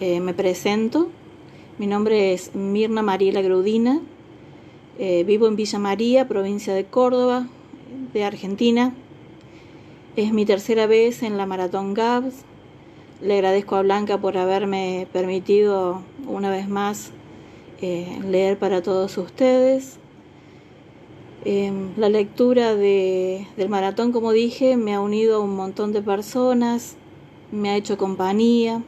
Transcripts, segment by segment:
Me presento. Mi nombre es Mirna Mariela Grudina. Vivo en Villa María, provincia de Córdoba, de Argentina. Es mi tercera vez en la Maratón GABS. Le agradezco a Blanca por haberme permitido una vez más leer para todos ustedes. La lectura del maratón, como dije, me ha unido a un montón de personas, me ha hecho compañía.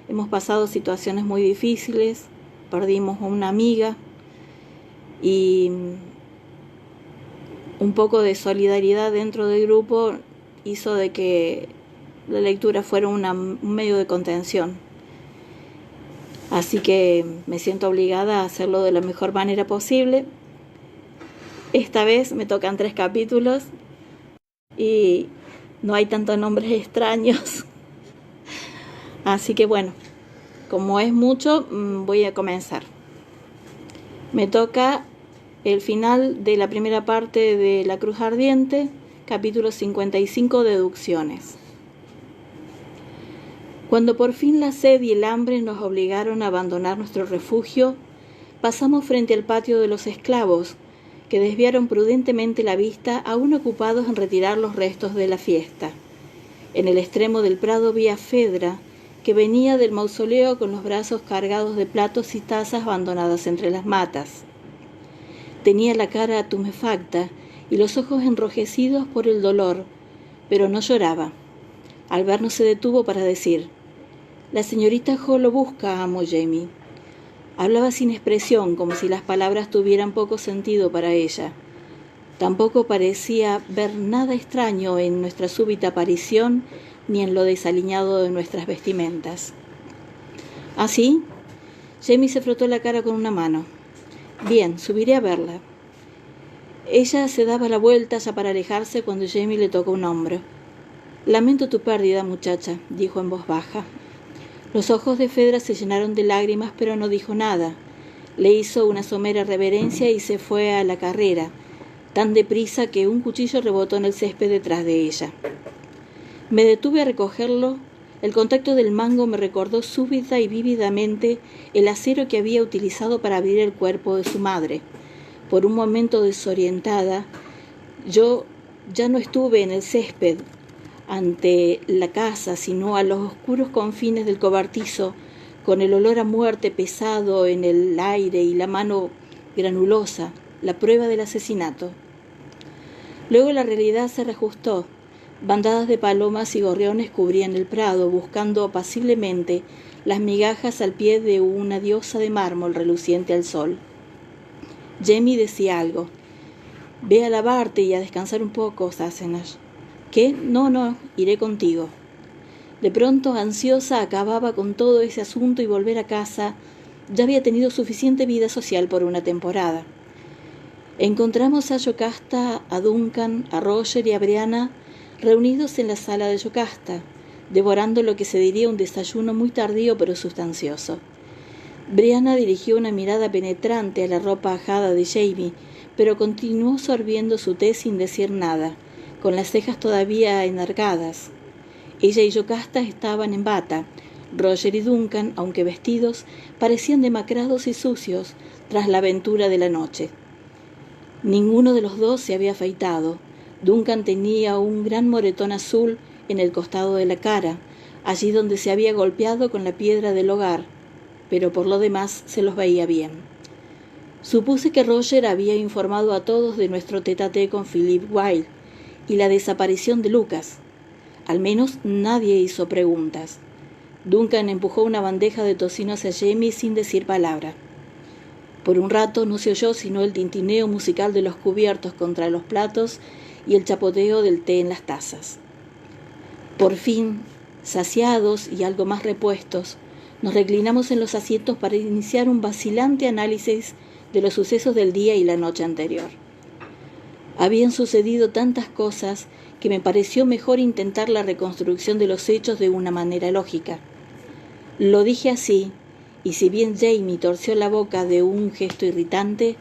Hemos pasado situaciones muy difíciles, perdimos a una amiga y un poco de solidaridad dentro del grupo hizo de que la lectura fuera un medio de contención. Así que me siento obligada a hacerlo de la mejor manera posible. Esta vez me tocan 3 capítulos y no hay tantos nombres extraños. Así que bueno, como es mucho, voy a comenzar. Me toca el final de la primera parte de La Cruz Ardiente, capítulo 55, Deducciones. Cuando por fin la sed y el hambre nos obligaron a abandonar nuestro refugio, pasamos frente al patio de los esclavos, que desviaron prudentemente la vista, aún ocupados en retirar los restos de la fiesta. En el extremo del prado vi a Fedra, que venía del mausoleo con los brazos cargados de platos y tazas abandonadas entre las matas. Tenía la cara tumefacta y los ojos enrojecidos por el dolor, pero no lloraba. Al vernos se detuvo para decir: «La señorita Ho lo busca, amo Jamie». Hablaba sin expresión, como si las palabras tuvieran poco sentido para ella. Tampoco parecía ver nada extraño en nuestra súbita aparición, ni en lo desaliñado de nuestras vestimentas. ¿Así? Jamie se frotó la cara con una mano. «Bien, subiré a verla». Ella se daba la vuelta ya para alejarse cuando Jamie le tocó un hombro. «Lamento tu pérdida, muchacha», dijo en voz baja. Los ojos de Fedra se llenaron de lágrimas, pero no dijo nada. Le hizo una somera reverencia y se fue a la carrera, tan deprisa que un cuchillo rebotó en el césped detrás de ella. Me detuve a recogerlo. El contacto del mango me recordó súbita y vívidamente el acero que había utilizado para abrir el cuerpo de su madre. Por un momento desorientada, yo ya no estuve en el césped ante la casa, sino a los oscuros confines del cobertizo, con el olor a muerte pesado en el aire y la mano granulosa, la prueba del asesinato. Luego la realidad se reajustó. Bandadas de palomas y gorriones cubrían el prado, buscando apaciblemente las migajas al pie de una diosa de mármol reluciente al sol. Jamie decía algo. «Ve a lavarte y a descansar un poco, Sassenach». «¿Qué? No, iré contigo». De pronto, ansiosa, acababa con todo ese asunto y volver a casa. Ya había tenido suficiente vida social por una temporada. Encontramos a Yocasta, a Duncan, a Roger y a Brianna reunidos en la sala de Yocasta, devorando lo que se diría un desayuno muy tardío pero sustancioso. Brianna dirigió una mirada penetrante a la ropa ajada de Jamie, pero continuó sorbiendo su té sin decir nada, con las cejas todavía enarcadas. Ella y Yocasta estaban en bata. Roger y Duncan, aunque vestidos, parecían demacrados y sucios tras la aventura de la noche. Ninguno de los dos se había afeitado. Duncan tenía un gran moretón azul en el costado de la cara, allí donde se había golpeado con la piedra del hogar, pero por lo demás se los veía bien. Supuse que Roger había informado a todos de nuestro tete-a-tete con Philip Wilde y la desaparición de Lucas. Al menos nadie hizo preguntas. Duncan empujó una bandeja de tocino hacia Jamie sin decir palabra. Por un rato no se oyó sino el tintineo musical de los cubiertos contra los platos y el chapoteo del té en las tazas. Por fin, saciados y algo más repuestos, nos reclinamos en los asientos para iniciar un vacilante análisis de los sucesos del día y la noche anterior. Habían sucedido tantas cosas que me pareció mejor intentar la reconstrucción de los hechos de una manera lógica. Lo dije así, y si bien Jamie torció la boca de un gesto irritante,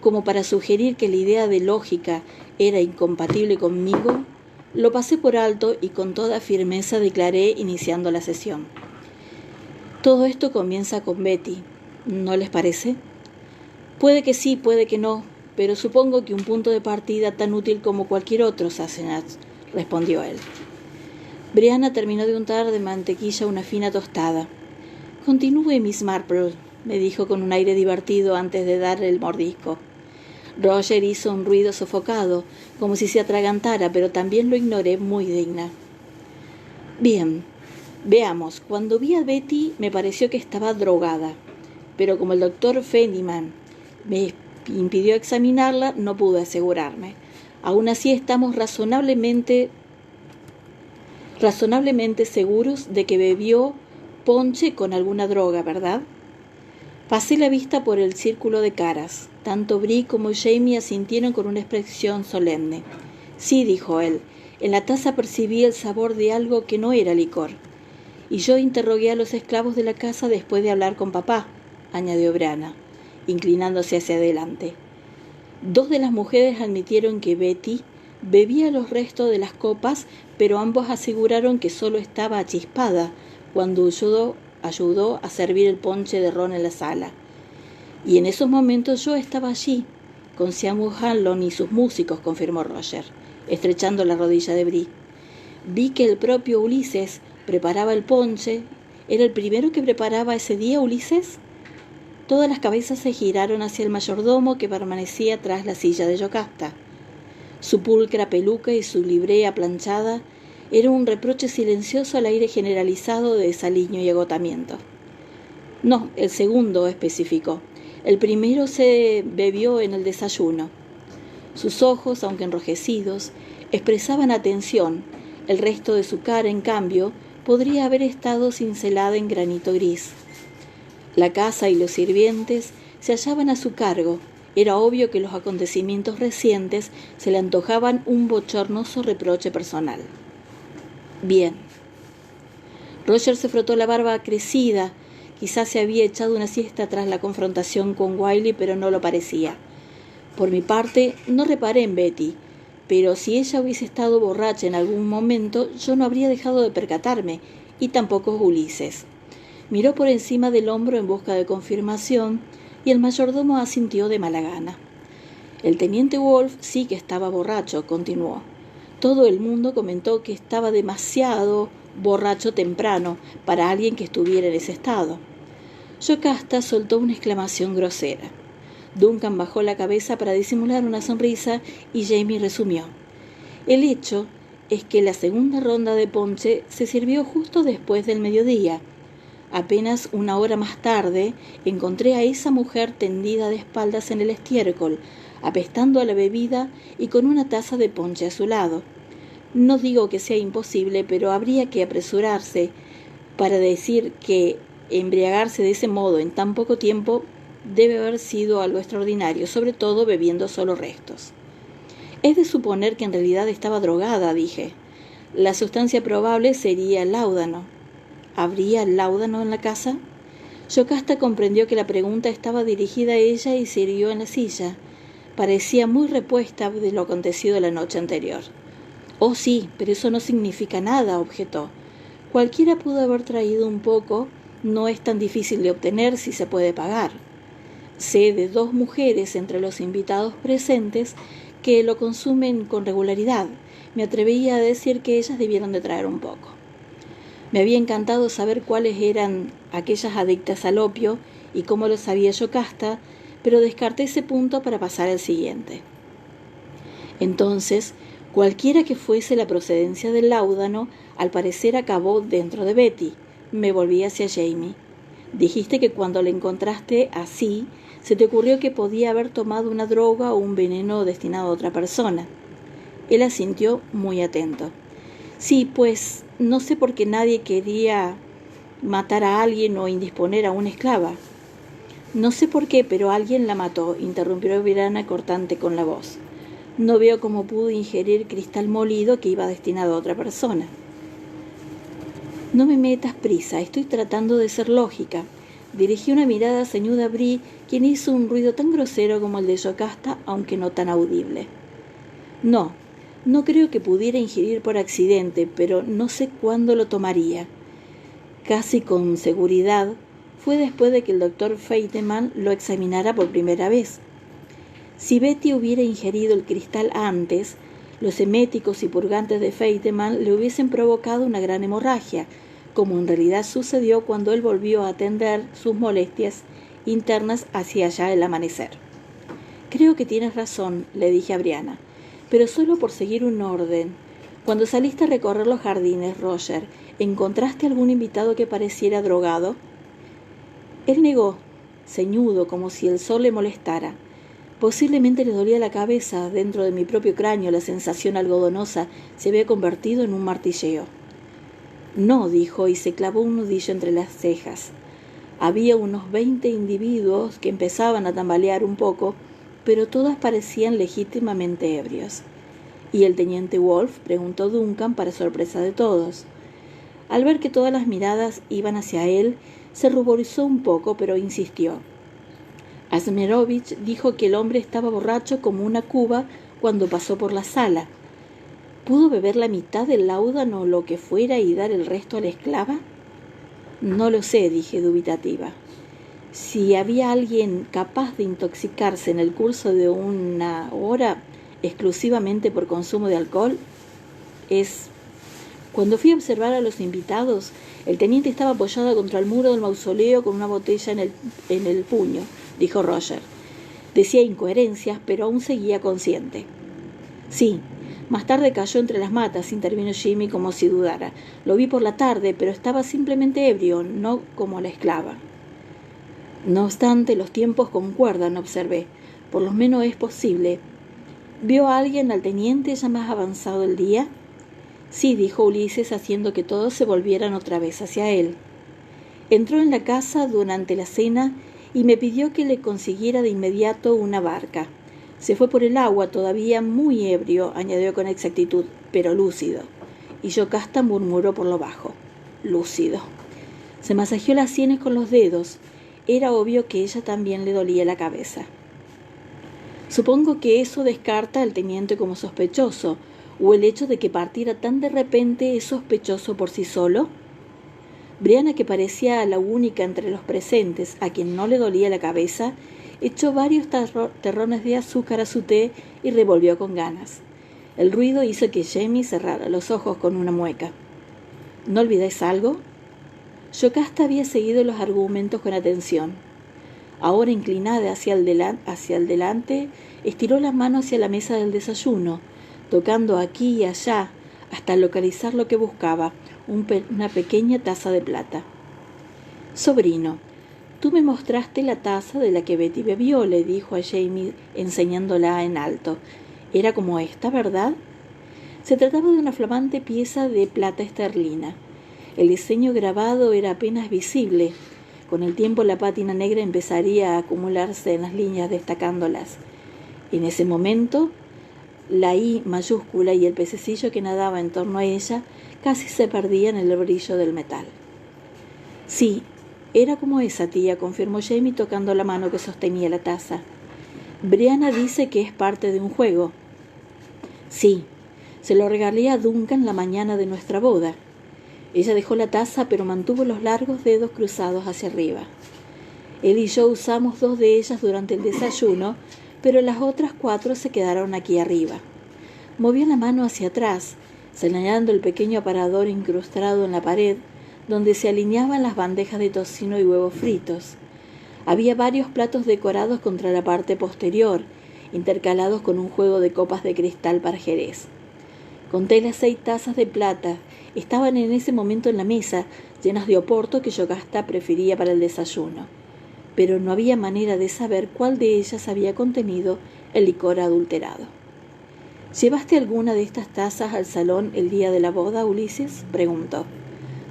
como para sugerir que la idea de lógica era incompatible conmigo, lo pasé por alto y con toda firmeza declaré iniciando la sesión. Todo esto comienza con Betty, ¿no les parece? Puede que sí, puede que no, pero supongo que un punto de partida tan útil como cualquier otro, Sassenach, respondió él. Brianna terminó de untar de mantequilla una fina tostada. Continúe, Miss Marple, me dijo con un aire divertido antes de dar el mordisco. Roger hizo un ruido sofocado, como si se atragantara, pero también lo ignoré muy digna. Bien, veamos. Cuando vi a Betty me pareció que estaba drogada, pero como el doctor Fenniman me impidió examinarla, no pude asegurarme. Aún así estamos razonablemente seguros de que bebió ponche con alguna droga, ¿verdad? Pasé la vista por el círculo de caras. Tanto Bree como Jamie asintieron con una expresión solemne. Sí, dijo él, en la taza percibí el sabor de algo que no era licor. Y yo interrogué a los esclavos de la casa después de hablar con papá, añadió Brianna, inclinándose hacia adelante. 2 de las mujeres admitieron que Betty bebía los restos de las copas, pero ambos aseguraron que solo estaba achispada cuando ayudó a servir el ponche de ron en la sala. Y en esos momentos yo estaba allí, con Seamus Hanlon y sus músicos, confirmó Roger, estrechando la rodilla de Bree. Vi que el propio Ulises preparaba el ponche. ¿Era el primero que preparaba ese día, Ulises? Todas las cabezas se giraron hacia el mayordomo que permanecía tras la silla de Yocasta. Su pulcra peluca y su librea planchada era un reproche silencioso al aire generalizado de desaliño y agotamiento. No, el segundo, especificó. El primero se bebió en el desayuno. Sus ojos, aunque enrojecidos, expresaban atención. El resto de su cara, en cambio, podría haber estado cincelada en granito gris. La casa y los sirvientes se hallaban a su cargo. Era obvio que los acontecimientos recientes se le antojaban un bochornoso reproche personal. Bien. Roger se frotó la barba crecida. Quizás se había echado una siesta tras la confrontación con Wiley, pero no lo parecía. Por mi parte, no reparé en Betty, pero si ella hubiese estado borracha en algún momento, yo no habría dejado de percatarme, y tampoco Ulises. Miró por encima del hombro en busca de confirmación, y el mayordomo asintió de mala gana. El teniente Wolf sí que estaba borracho, continuó. Todo el mundo comentó que estaba demasiado borracho temprano para alguien que estuviera en ese estado. Yocasta soltó una exclamación grosera. Duncan bajó la cabeza para disimular una sonrisa y Jamie resumió. El hecho es que la segunda ronda de ponche se sirvió justo después del mediodía. Apenas una hora más tarde encontré a esa mujer tendida de espaldas en el estiércol, apestando a la bebida y con una taza de ponche a su lado. No digo que sea imposible, pero habría que apresurarse para decir que embriagarse de ese modo en tan poco tiempo debe haber sido algo extraordinario, sobre todo bebiendo solo restos. Es de suponer que en realidad estaba drogada, dije. La sustancia probable sería el láudano. ¿Habría láudano en la casa? Yocasta comprendió que la pregunta estaba dirigida a ella y se irguió en la silla. Parecía muy repuesta de lo acontecido la noche anterior. Oh, sí, pero eso no significa nada, objetó. Cualquiera pudo haber traído un poco, no es tan difícil de obtener si se puede pagar. Sé de 2 mujeres entre los invitados presentes que lo consumen con regularidad. Me atrevería a decir que ellas debieron de traer un poco. Me había encantado saber cuáles eran aquellas adictas al opio y cómo lo sabía Yocasta, pero descarté ese punto para pasar al siguiente. Entonces, cualquiera que fuese la procedencia del láudano, al parecer acabó dentro de Betty. Me volví hacia Jamie. Dijiste que cuando la encontraste así, se te ocurrió que podía haber tomado una droga o un veneno destinado a otra persona. Él asintió muy atento. Sí, pues no sé por qué nadie quería matar a alguien o indisponer a una esclava. No sé por qué, pero alguien la mató, interrumpió Brianna cortante con la voz. No veo cómo pudo ingerir cristal molido que iba destinado a otra persona. No me metas prisa, estoy tratando de ser lógica. Dirigí una mirada ceñuda a Bree, quien hizo un ruido tan grosero como el de Yocasta, aunque no tan audible. No creo que pudiera ingerir por accidente, pero no sé cuándo lo tomaría. Casi con seguridad fue después de que el doctor Feynman lo examinara por primera vez. Si Betty hubiera ingerido el cristal antes, los eméticos y purgantes de Feynman le hubiesen provocado una gran hemorragia, como en realidad sucedió cuando él volvió a atender sus molestias internas hacia allá el amanecer. «Creo que tienes razón», le dije a Brianna, «pero solo por seguir un orden. Cuando saliste a recorrer los jardines, Roger, ¿encontraste algún invitado que pareciera drogado?» Él negó, ceñudo, como si el sol le molestara. Posiblemente le dolía la cabeza. Dentro de mi propio cráneo la sensación algodonosa se había convertido en un martilleo. «No», dijo, y se clavó un nudillo entre las cejas. Había unos 20 individuos que empezaban a tambalear un poco, pero todas parecían legítimamente ebrios. «¿Y el teniente Wolf?», preguntó Duncan, para sorpresa de todos. Al ver que todas las miradas iban hacia él, se ruborizó un poco, pero insistió. Asmerovich dijo que el hombre estaba borracho como una cuba cuando pasó por la sala. ¿Pudo beber la mitad del láudano o lo que fuera y dar el resto a la esclava? «No lo sé», dije dubitativa. «Si había alguien capaz de intoxicarse en el curso de una hora exclusivamente por consumo de alcohol, es...». Cuando fui a observar a los invitados, el teniente estaba apoyado contra el muro del mausoleo con una botella en el puño, dijo Roger. Decía incoherencias, pero aún seguía consciente. «Sí, más tarde cayó entre las matas», intervino Jimmy como si dudara. «Lo vi por la tarde, pero estaba simplemente ebrio, no como la esclava». «No obstante, los tiempos concuerdan», observé. «Por lo menos es posible». «¿Vio a alguien al teniente ya más avanzado el día?» «Sí», dijo Ulises, haciendo que todos se volvieran otra vez hacia él. Entró en la casa durante la cena y me pidió que le consiguiera de inmediato una barca. Se fue por el agua, todavía muy ebrio, añadió con exactitud, pero lúcido. Y Yocasta murmuró por lo bajo. «Lúcido». Se masajeó las sienes con los dedos. Era obvio que ella también le dolía la cabeza. «Supongo que eso descarta al teniente como sospechoso, o el hecho de que partiera tan de repente es sospechoso por sí solo». Brianna, que parecía la única entre los presentes a quien no le dolía la cabeza, echó varios terrones de azúcar a su té y revolvió con ganas. El ruido hizo que Jamie cerrara los ojos con una mueca. «¿No olvidáis algo?» Yocasta había seguido los argumentos con atención. Ahora, inclinada hacia el delante, estiró la mano hacia la mesa del desayuno, tocando aquí y allá hasta localizar lo que buscaba, una pequeña taza de plata. «Sobrino, tú me mostraste la taza de la que Betty bebió», le dijo a Jamie, enseñándola en alto. «Era como esta, ¿verdad?» Se trataba de una flamante pieza de plata esterlina. El diseño grabado era apenas visible. Con el tiempo la pátina negra empezaría a acumularse en las líneas destacándolas. En ese momento, la I mayúscula y el pececillo que nadaba en torno a ella casi se perdían en el brillo del metal. «Sí, era como esa, tía», confirmó Jamie tocando la mano que sostenía la taza. «Brianna dice que es parte de un juego». «Sí, se lo regalé a Duncan la mañana de nuestra boda». Ella dejó la taza, pero mantuvo los largos dedos cruzados hacia arriba. «Él y yo usamos 2 de ellas durante el desayuno, pero las otras 4 se quedaron aquí arriba». Movió la mano hacia atrás, señalando el pequeño aparador incrustado en la pared, donde se alineaban las bandejas de tocino y huevos fritos. Había varios platos decorados contra la parte posterior, intercalados con un juego de copas de cristal para Jerez. Conté las 6 tazas de plata. Estaban en ese momento en la mesa, llenas de oporto que Yocasta prefería para el desayuno. Pero no había manera de saber cuál de ellas había contenido el licor adulterado. «¿Llevaste alguna de estas tazas al salón el día de la boda, Ulises?», preguntó.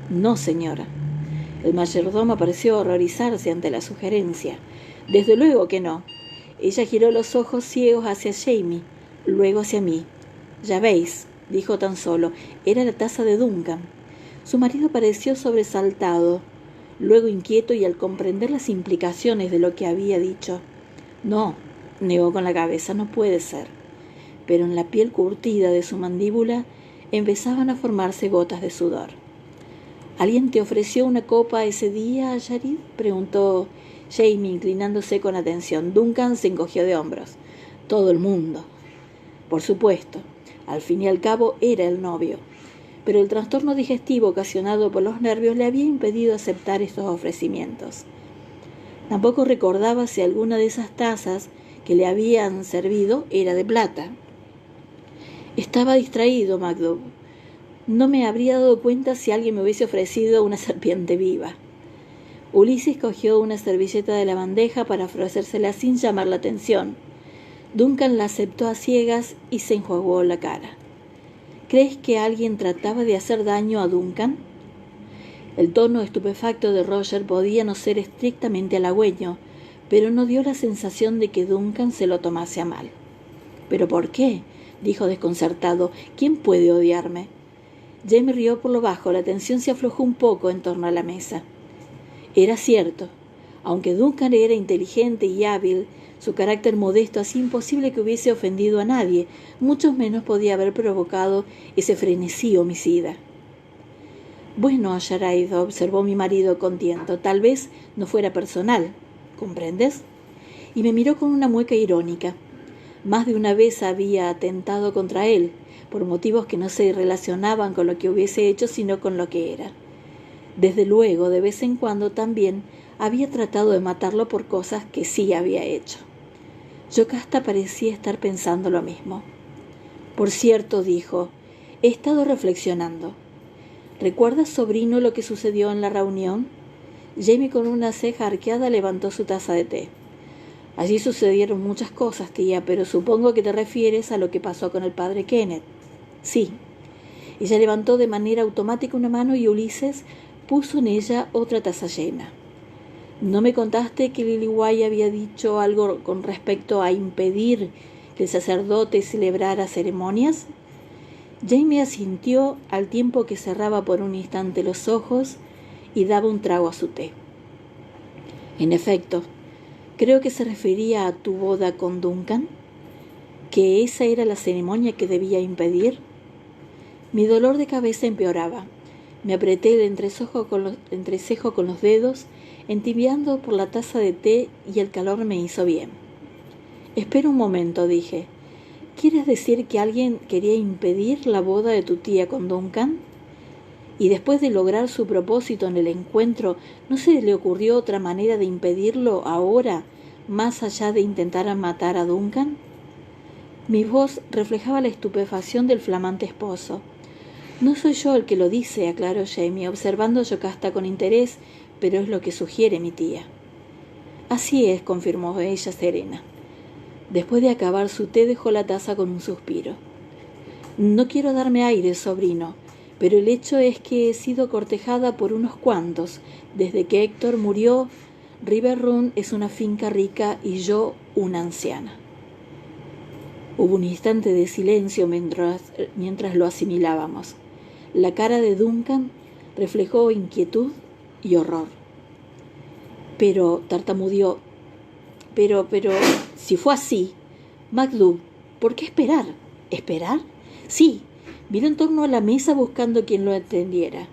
«No, señora». El mayordomo pareció horrorizarse ante la sugerencia. «Desde luego que no». Ella giró los ojos ciegos hacia Jamie, luego hacia mí. «Ya veis», dijo tan solo, «era la taza de Duncan». Su marido pareció sobresaltado, luego inquieto y al comprender las implicaciones de lo que había dicho. «No», negó con la cabeza, «no puede ser». Pero en la piel curtida de su mandíbula empezaban a formarse gotas de sudor. ¿Alguien te ofreció una copa ese día, Yarid?, preguntó Jamie, inclinándose con atención. Duncan se encogió de hombros. Todo el mundo. Por supuesto. Al fin y al cabo era el novio. Pero el trastorno digestivo ocasionado por los nervios le había impedido aceptar estos ofrecimientos. Tampoco recordaba si alguna de esas tazas que le habían servido era de plata. Estaba distraído, MacDuff. No me habría dado cuenta si alguien me hubiese ofrecido una serpiente viva. Ulises cogió una servilleta de la bandeja para ofrecérsela sin llamar la atención. Duncan la aceptó a ciegas y se enjuagó la cara. ¿Crees que alguien trataba de hacer daño a Duncan? El tono estupefacto de Roger podía no ser estrictamente halagüeño, pero no dio la sensación de que Duncan se lo tomase a mal. ¿Pero por qué?, dijo desconcertado. ¿Quién puede odiarme? Jamie rió por lo bajo. La tensión se aflojó un poco en torno a la mesa. Era cierto. Aunque Duncan era inteligente y hábil, su carácter modesto hacía imposible que hubiese ofendido a nadie, mucho menos podía haber provocado ese frenesí homicida. Bueno, Yarid, observó mi marido con tiento, tal vez no fuera personal, ¿comprendes? Y me miró con una mueca irónica. Más de una vez había atentado contra él, por motivos que no se relacionaban con lo que hubiese hecho, sino con lo que era. Desde luego, de vez en cuando también había tratado de matarlo por cosas que sí había hecho. Yocasta parecía estar pensando lo mismo. Por cierto, dijo, he estado reflexionando. ¿Recuerdas, sobrino, lo que sucedió en la reunión? Jamie, con una ceja arqueada, levantó su taza de té. Allí sucedieron muchas cosas, tía, pero supongo que te refieres a lo que pasó con el padre Kenneth. Sí. Ella levantó de manera automática una mano y Ulises puso en ella otra taza llena. ¿No me contaste que Lillywhite había dicho algo con respecto a impedir que el sacerdote celebrara ceremonias? Jamie asintió al tiempo que cerraba por un instante los ojos y daba un trago a su té. En efecto, creo que se refería a tu boda con Duncan, que esa era la ceremonia que debía impedir. Mi dolor de cabeza empeoraba. Me apreté el entrecejo con los dedos, entibiando por la taza de té, y el calor me hizo bien. Espera un momento, dije. ¿Quieres decir que alguien quería impedir la boda de tu tía con Duncan? Y después de lograr su propósito en el encuentro, ¿no se le ocurrió otra manera de impedirlo ahora, más allá de intentar matar a Duncan? Mi voz reflejaba la estupefacción del flamante esposo. No soy yo el que lo dice, aclaró Jamie, observando a Yocasta con interés, pero es lo que sugiere mi tía. Así es, confirmó ella serena. Después de acabar su té, dejó la taza con un suspiro. No quiero darme aire, sobrino, pero el hecho es que he sido cortejada por unos cuantos. Desde que Héctor murió, River Run es una finca rica y yo una anciana. Hubo un instante de silencio mientras lo asimilábamos. La cara de Duncan reflejó inquietud y horror. Pero, tartamudeó, pero, si fue así, MacDuff, ¿por qué esperar? ¿Esperar? Sí, miró en torno a la mesa buscando quien lo entendiera.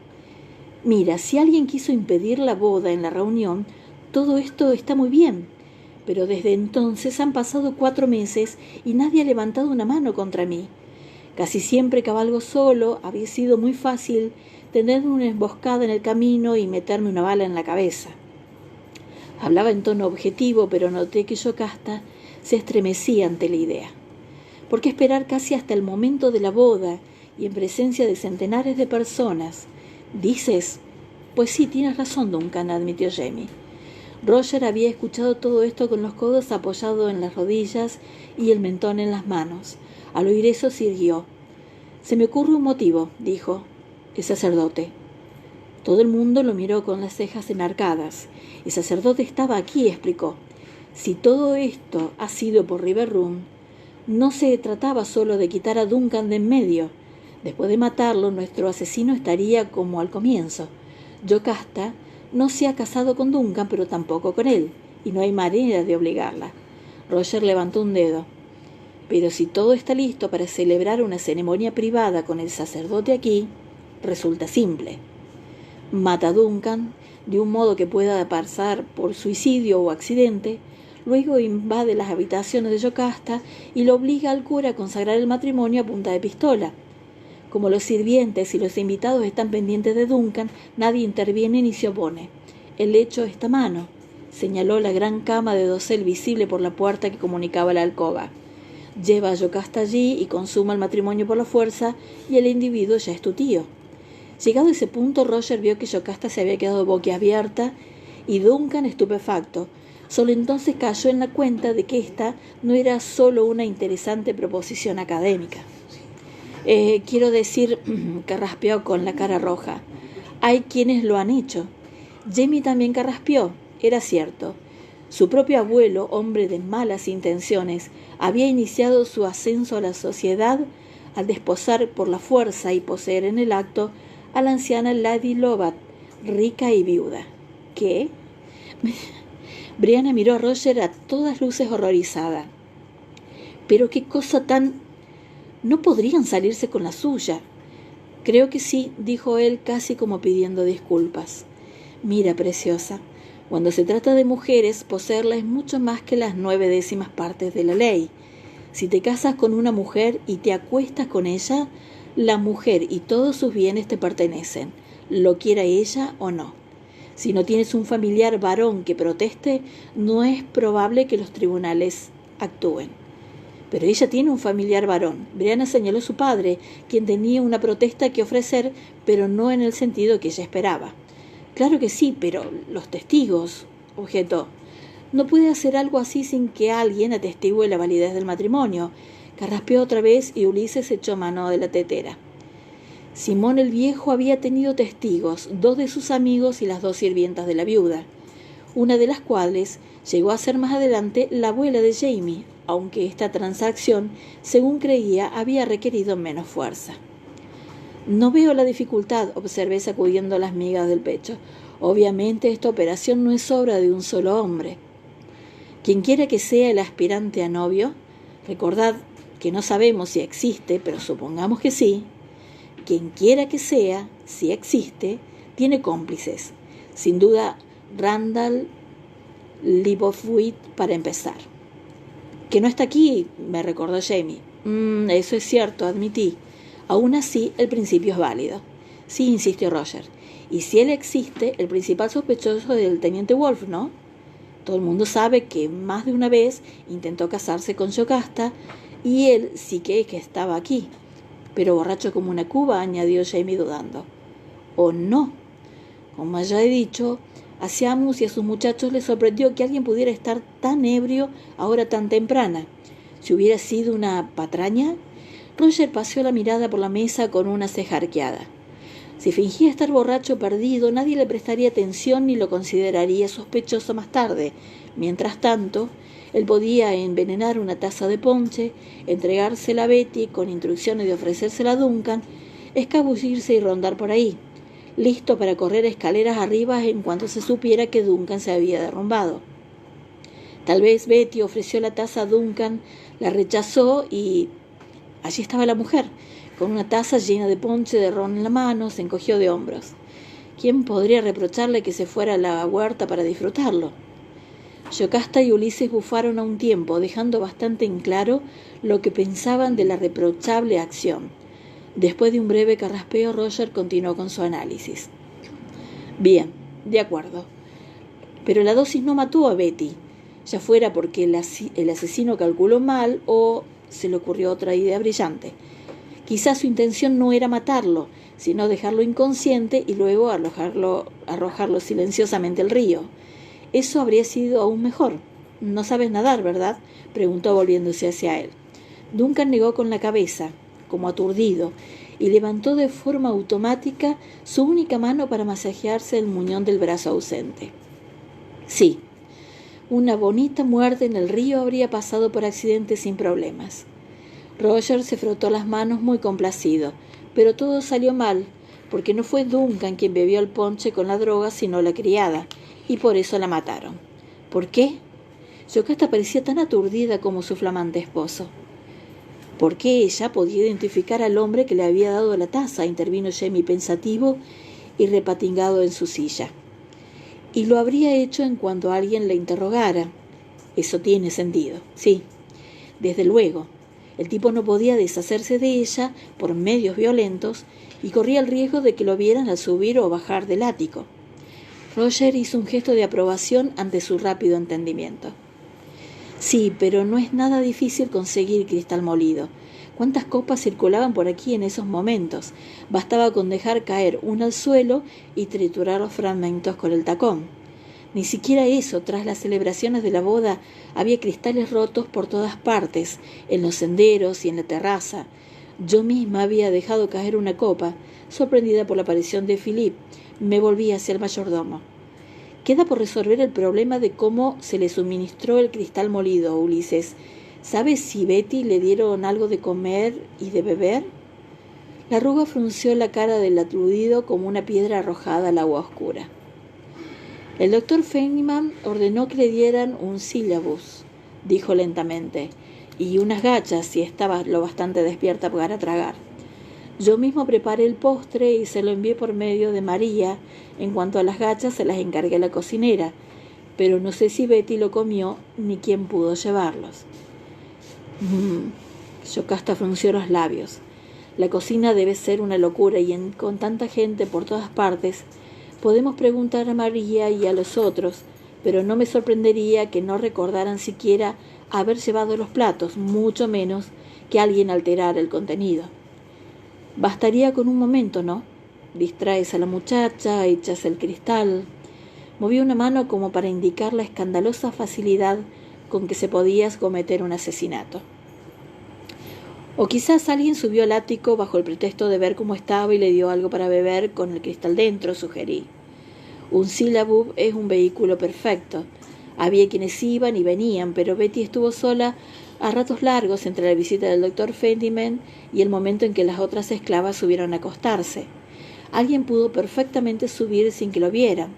Mira, si alguien quiso impedir la boda en la reunión, todo esto está muy bien, pero desde entonces han pasado 4 meses y nadie ha levantado una mano contra mí. Casi siempre cabalgo solo, había sido muy fácil tener una emboscada en el camino y meterme una bala en la cabeza. Hablaba en tono objetivo, pero noté que Yocasta se estremecía ante la idea. ¿Por qué esperar casi hasta el momento de la boda y en presencia de centenares de personas? ¿Dices? Pues sí, tienes razón, Duncan, admitió Jamie. Roger había escuchado todo esto con los codos apoyados en las rodillas y el mentón en las manos. Al oír eso siguió. Se me ocurre un motivo, dijo el sacerdote. Todo el mundo lo miró con las cejas enarcadas. El sacerdote estaba aquí, explicó. Si todo esto ha sido por River Run, no se trataba solo de quitar a Duncan de en medio. Después de matarlo, nuestro asesino estaría como al comienzo. Yocasta no se ha casado con Duncan, pero tampoco con él, y no hay manera de obligarla. Roger levantó un dedo. Pero si todo está listo para celebrar una ceremonia privada con el sacerdote aquí, resulta simple. Mata a Duncan, de un modo que pueda pasar por suicidio o accidente. Luego invade las habitaciones de Yocasta y lo obliga al cura a consagrar el matrimonio a punta de pistola. Como los sirvientes y los invitados están pendientes de Duncan, nadie interviene ni se opone. El hecho está a mano, señaló la gran cama de dosel visible por la puerta que comunicaba la alcoba. Lleva a Yocasta allí y consuma el matrimonio por la fuerza, y el individuo ya es tu tío. Llegado a ese punto, Roger vio que Yocasta se había quedado boquiabierta y Duncan estupefacto. Solo entonces cayó en la cuenta de que esta no era solo una interesante proposición académica. Quiero decir, carraspeó con la cara roja. Hay quienes lo han hecho. Jamie también carraspeó, era cierto. Su propio abuelo, hombre de malas intenciones, había iniciado su ascenso a la sociedad al desposar por la fuerza y poseer en el acto a la anciana Lady Lovat, rica y viuda. ¿Qué? Brianna miró a Roger a todas luces horrorizada. Pero qué cosa tan... ¿No podrían salirse con la suya? Creo que sí, dijo él casi como pidiendo disculpas. Mira, preciosa, cuando se trata de mujeres, poseerla es mucho más que las 9/10 partes de la ley. Si te casas con una mujer y te acuestas con ella, la mujer y todos sus bienes te pertenecen, lo quiera ella o no. Si no tienes un familiar varón que proteste, no es probable que los tribunales actúen. Pero ella tiene un familiar varón. Brianna señaló a su padre, quien tenía una protesta que ofrecer, pero no en el sentido que ella esperaba. Claro que sí, pero los testigos, objetó. No puede hacer algo así sin que alguien atestigue la validez del matrimonio. Carraspeó otra vez y Ulises echó mano de la tetera. Simón el Viejo había tenido testigos, 2 de sus amigos y las 2 sirvientas de la viuda, una de las cuales llegó a ser más adelante la abuela de Jamie, aunque esta transacción, según creía, había requerido menos fuerza. No veo la dificultad, observé sacudiendo las migas del pecho. Obviamente esta operación no es obra de un solo hombre. Quien quiera que sea el aspirante a novio, recordad que no sabemos si existe, pero supongamos que sí, quien quiera que sea, si existe, tiene cómplices. Sin duda, Randall Leibowitz para empezar. Que no está aquí, me recordó Jamie. Eso es cierto, admití. Aún así, el principio es válido. Sí, insistió Roger. Y si él existe, el principal sospechoso del teniente Wolf, ¿no? Todo el mundo sabe que más de una vez intentó casarse con Yocasta y él sí que estaba aquí. Pero borracho como una cuba, añadió Jamie dudando. ¿O no? Como ya he dicho, a Seamus y a sus muchachos les sorprendió que alguien pudiera estar tan ebrio a hora tan temprana. Si hubiera sido una patraña, Roger paseó la mirada por la mesa con una ceja arqueada. Si fingía estar borracho perdido, nadie le prestaría atención ni lo consideraría sospechoso más tarde. Mientras tanto, él podía envenenar una taza de ponche, entregársela a Betty con instrucciones de ofrecérsela a Duncan, escabullirse y rondar por ahí, listo para correr escaleras arriba en cuanto se supiera que Duncan se había derrumbado. Tal vez Betty ofreció la taza a Duncan, la rechazó y allí estaba la mujer, con una taza llena de ponche de ron en la mano, se encogió de hombros. ¿Quién podría reprocharle que se fuera a la huerta para disfrutarlo? Yocasta y Ulises bufaron a un tiempo, dejando bastante en claro lo que pensaban de la reprochable acción. Después de un breve carraspeo, Roger continuó con su análisis. Bien, de acuerdo. Pero la dosis no mató a Betty, ya fuera porque el asesino calculó mal o se le ocurrió otra idea brillante. Quizás su intención no era matarlo, sino dejarlo inconsciente y luego arrojarlo silenciosamente al río. Eso habría sido aún mejor. No sabes nadar, ¿verdad?, preguntó volviéndose hacia él. Duncan negó con la cabeza, como aturdido, y levantó de forma automática su única mano para masajearse el muñón del brazo ausente. Sí, una bonita muerte en el río habría pasado por accidente sin problemas. Roger se frotó las manos muy complacido, pero todo salió mal, porque no fue Duncan quien bebió el ponche con la droga, sino la criada, y por eso la mataron. ¿Por qué? Yocasta parecía tan aturdida como su flamante esposo. Porque ella podía identificar al hombre que le había dado la taza, intervino Jamie pensativo, y repatingado en su silla. Y lo habría hecho en cuanto alguien le interrogara. Eso tiene sentido, sí, desde luego. El tipo no podía deshacerse de ella por medios violentos y corría el riesgo de que lo vieran al subir o bajar del ático. Roger hizo un gesto de aprobación ante su rápido entendimiento. Sí, pero no es nada difícil conseguir cristal molido. ¿Cuántas copas circulaban por aquí en esos momentos? Bastaba con dejar caer una al suelo y triturar los fragmentos con el tacón. Ni siquiera eso, tras las celebraciones de la boda, había cristales rotos por todas partes, en los senderos y en la terraza. Yo misma había dejado caer una copa. Sorprendida por la aparición de Philip, me volví hacia el mayordomo. Queda por resolver el problema de cómo se le suministró el cristal molido, Ulises. ¿Sabes si Betty le dieron algo de comer y de beber? La arruga frunció la cara del aturdido como una piedra arrojada al agua oscura. El doctor Feynman ordenó que le dieran un sílabus, dijo lentamente, y unas gachas si estaba lo bastante despierta para tragar. Yo mismo preparé el postre y se lo envié por medio de María. En cuanto a las gachas, se las encargué a la cocinera, pero no sé si Betty lo comió ni quién pudo llevarlos. Yocasta frunció los labios. La cocina debe ser una locura y con tanta gente por todas partes, podemos preguntar a María y a los otros, pero no me sorprendería que no recordaran siquiera haber llevado los platos, mucho menos que alguien alterara el contenido. Bastaría con un momento, ¿no? Distraes a la muchacha, echas el cristal. Movió una mano como para indicar la escandalosa facilidad con que se podía cometer un asesinato. O quizás alguien subió al ático bajo el pretexto de ver cómo estaba y le dio algo para beber con el cristal dentro, sugerí. Un sílabub es un vehículo perfecto. Había quienes iban y venían, pero Betty estuvo sola a ratos largos entre la visita del doctor Feynman y el momento en que las otras esclavas subieron a acostarse. Alguien pudo perfectamente subir sin que lo vieran.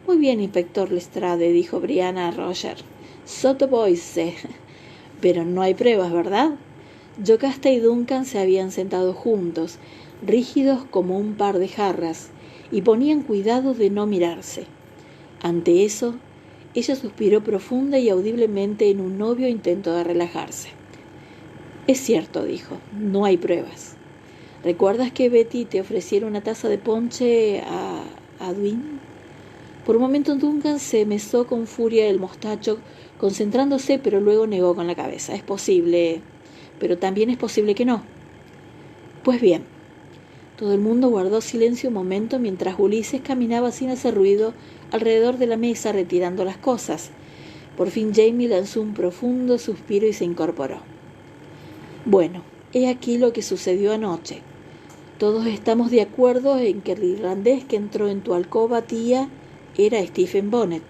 Muy bien, inspector Lestrade, dijo Brianna a Roger. Sotto voce. Pero no hay pruebas, ¿verdad? Yocasta y Duncan se habían sentado juntos, rígidos como un par de jarras, y ponían cuidado de no mirarse. Ante eso, ella suspiró profunda y audiblemente en un obvio intento de relajarse. Es cierto, dijo, no hay pruebas. ¿Recuerdas que Betty te ofreciera una taza de ponche a Adwin? Por un momento Duncan se mesó con furia el mostacho, concentrándose, pero luego negó con la cabeza. Es posible, pero también es posible que no. Pues bien, todo el mundo guardó silencio un momento mientras Ulises caminaba sin hacer ruido alrededor de la mesa retirando las cosas. Por fin Jamie lanzó un profundo suspiro y se incorporó. Bueno, he aquí lo que sucedió anoche. Todos estamos de acuerdo en que el irlandés que entró en tu alcoba, tía, era Stephen Bonnet.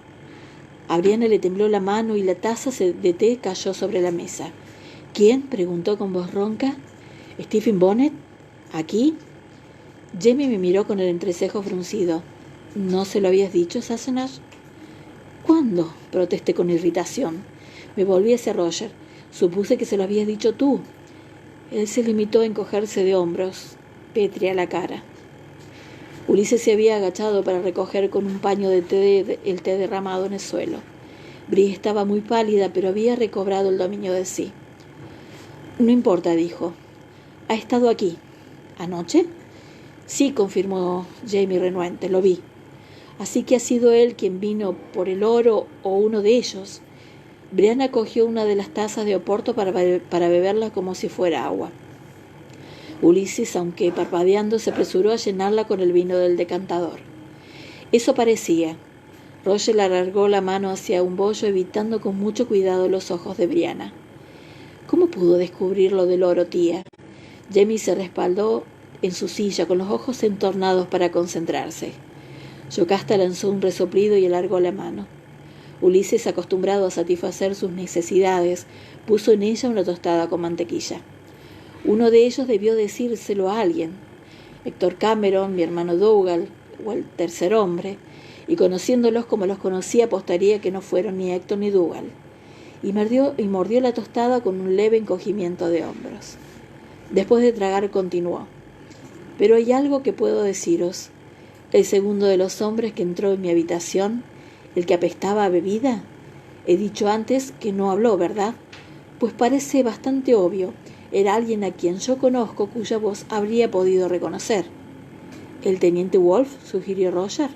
A Brianna le tembló la mano y la taza de té cayó sobre la mesa. ¿Quién?, preguntó con voz ronca. ¿Stephen Bonnet? ¿Aquí? Jamie me miró con el entrecejo fruncido. ¿No se lo habías dicho, Sassenach? ¿Cuándo?, protesté con irritación. Me volví hacia Roger. Supuse que se lo habías dicho tú. Él se limitó a encogerse de hombros, pétrea la cara. Ulises se había agachado para recoger con un paño de té el té derramado en el suelo. Bri estaba muy pálida, pero había recobrado el dominio de sí. No importa, dijo. Ha estado aquí. ¿Anoche? Sí, confirmó Jamie renuente, lo vi. Así que ha sido él quien vino por el oro o uno de ellos. Brianna cogió una de las tazas de Oporto para beberla como si fuera agua. Ulises, aunque parpadeando, se apresuró a llenarla con el vino del decantador. Eso parecía. Roger alargó la mano hacia un bollo, evitando con mucho cuidado los ojos de Brianna. ¿Cómo pudo descubrir lo del oro, tía? Jamie se respaldó en su silla, con los ojos entornados para concentrarse. Yocasta lanzó un resoplido y alargó la mano. Ulises, acostumbrado a satisfacer sus necesidades, puso en ella una tostada con mantequilla. Uno de ellos debió decírselo a alguien. Héctor Cameron, mi hermano Dougal, o el tercer hombre, y conociéndolos como los conocía, apostaría que no fueron ni Héctor ni Dougal. Y mordió la tostada con un leve encogimiento de hombros. Después de tragar continuó. Pero hay algo que puedo deciros. El segundo de los hombres que entró en mi habitación, el que apestaba a bebida. He dicho antes que no habló, ¿verdad? Pues parece bastante obvio. Era alguien a quien yo conozco cuya voz habría podido reconocer. ¿El teniente Wolf?, sugirió Roger.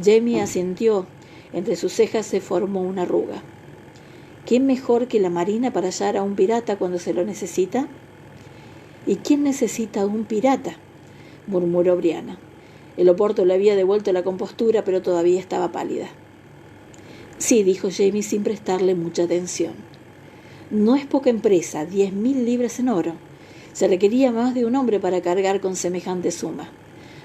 Jamie asintió. Entre sus cejas se formó una arruga. ¿Quién mejor que la marina para hallar a un pirata cuando se lo necesita? ¿Y quién necesita a un pirata?, murmuró Brianna. El oporto le había devuelto la compostura, pero todavía estaba pálida. Sí, dijo Jamie sin prestarle mucha atención. No es poca empresa, 10.000 libras en oro. Se requería más de un hombre para cargar con semejante suma.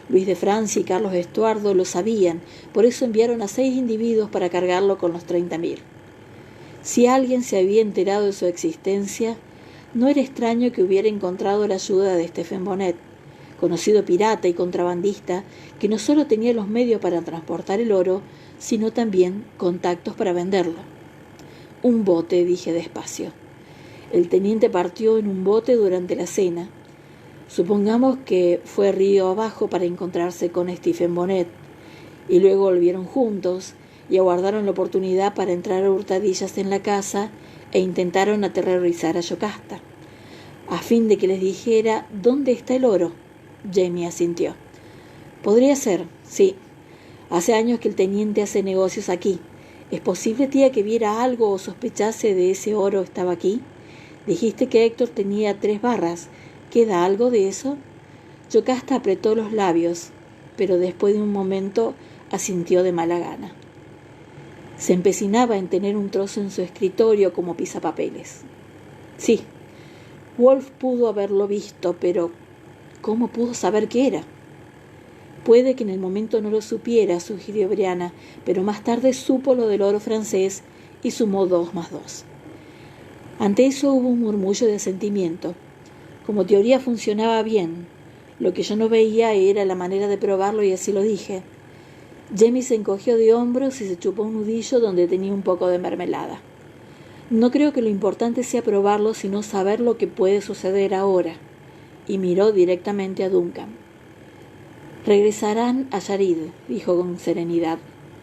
Luis de Francia y Carlos Estuardo lo sabían, por eso enviaron a 6 individuos para cargarlo con los 30.000. Si alguien se había enterado de su existencia, no era extraño que hubiera encontrado la ayuda de Stephen Bonnet, conocido pirata y contrabandista, que no solo tenía los medios para transportar el oro, sino también contactos para venderlo. Un bote, dije despacio. El teniente partió en un bote durante la cena. Supongamos que fue río abajo para encontrarse con Stephen Bonnet, y luego volvieron juntos y aguardaron la oportunidad para entrar a hurtadillas en la casa e intentaron aterrorizar a Yocasta, a fin de que les dijera ¿dónde está el oro? Jamie asintió. Podría ser, sí. Hace años que el teniente hace negocios aquí. ¿Es posible, tía, que viera algo o sospechase de ese oro estaba aquí? Dijiste que Héctor tenía 3 barras. ¿Queda algo de eso? Yocasta apretó los labios, pero después de un momento asintió de mala gana. Se empecinaba en tener un trozo en su escritorio como pisapapeles. Sí, Wolf pudo haberlo visto, pero ¿cómo pudo saber qué era? Puede que en el momento no lo supiera, sugirió Brianna, pero más tarde supo lo del oro francés y sumó 2 más 2. Ante eso hubo un murmullo de asentimiento. Como teoría funcionaba bien. Lo que yo no veía era la manera de probarlo y así lo dije. Jamie se encogió de hombros y se chupó un nudillo donde tenía un poco de mermelada. No creo que lo importante sea probarlo, sino saber lo que puede suceder ahora. Y miró directamente a Duncan. Regresarán a Yarid, dijo con serenidad.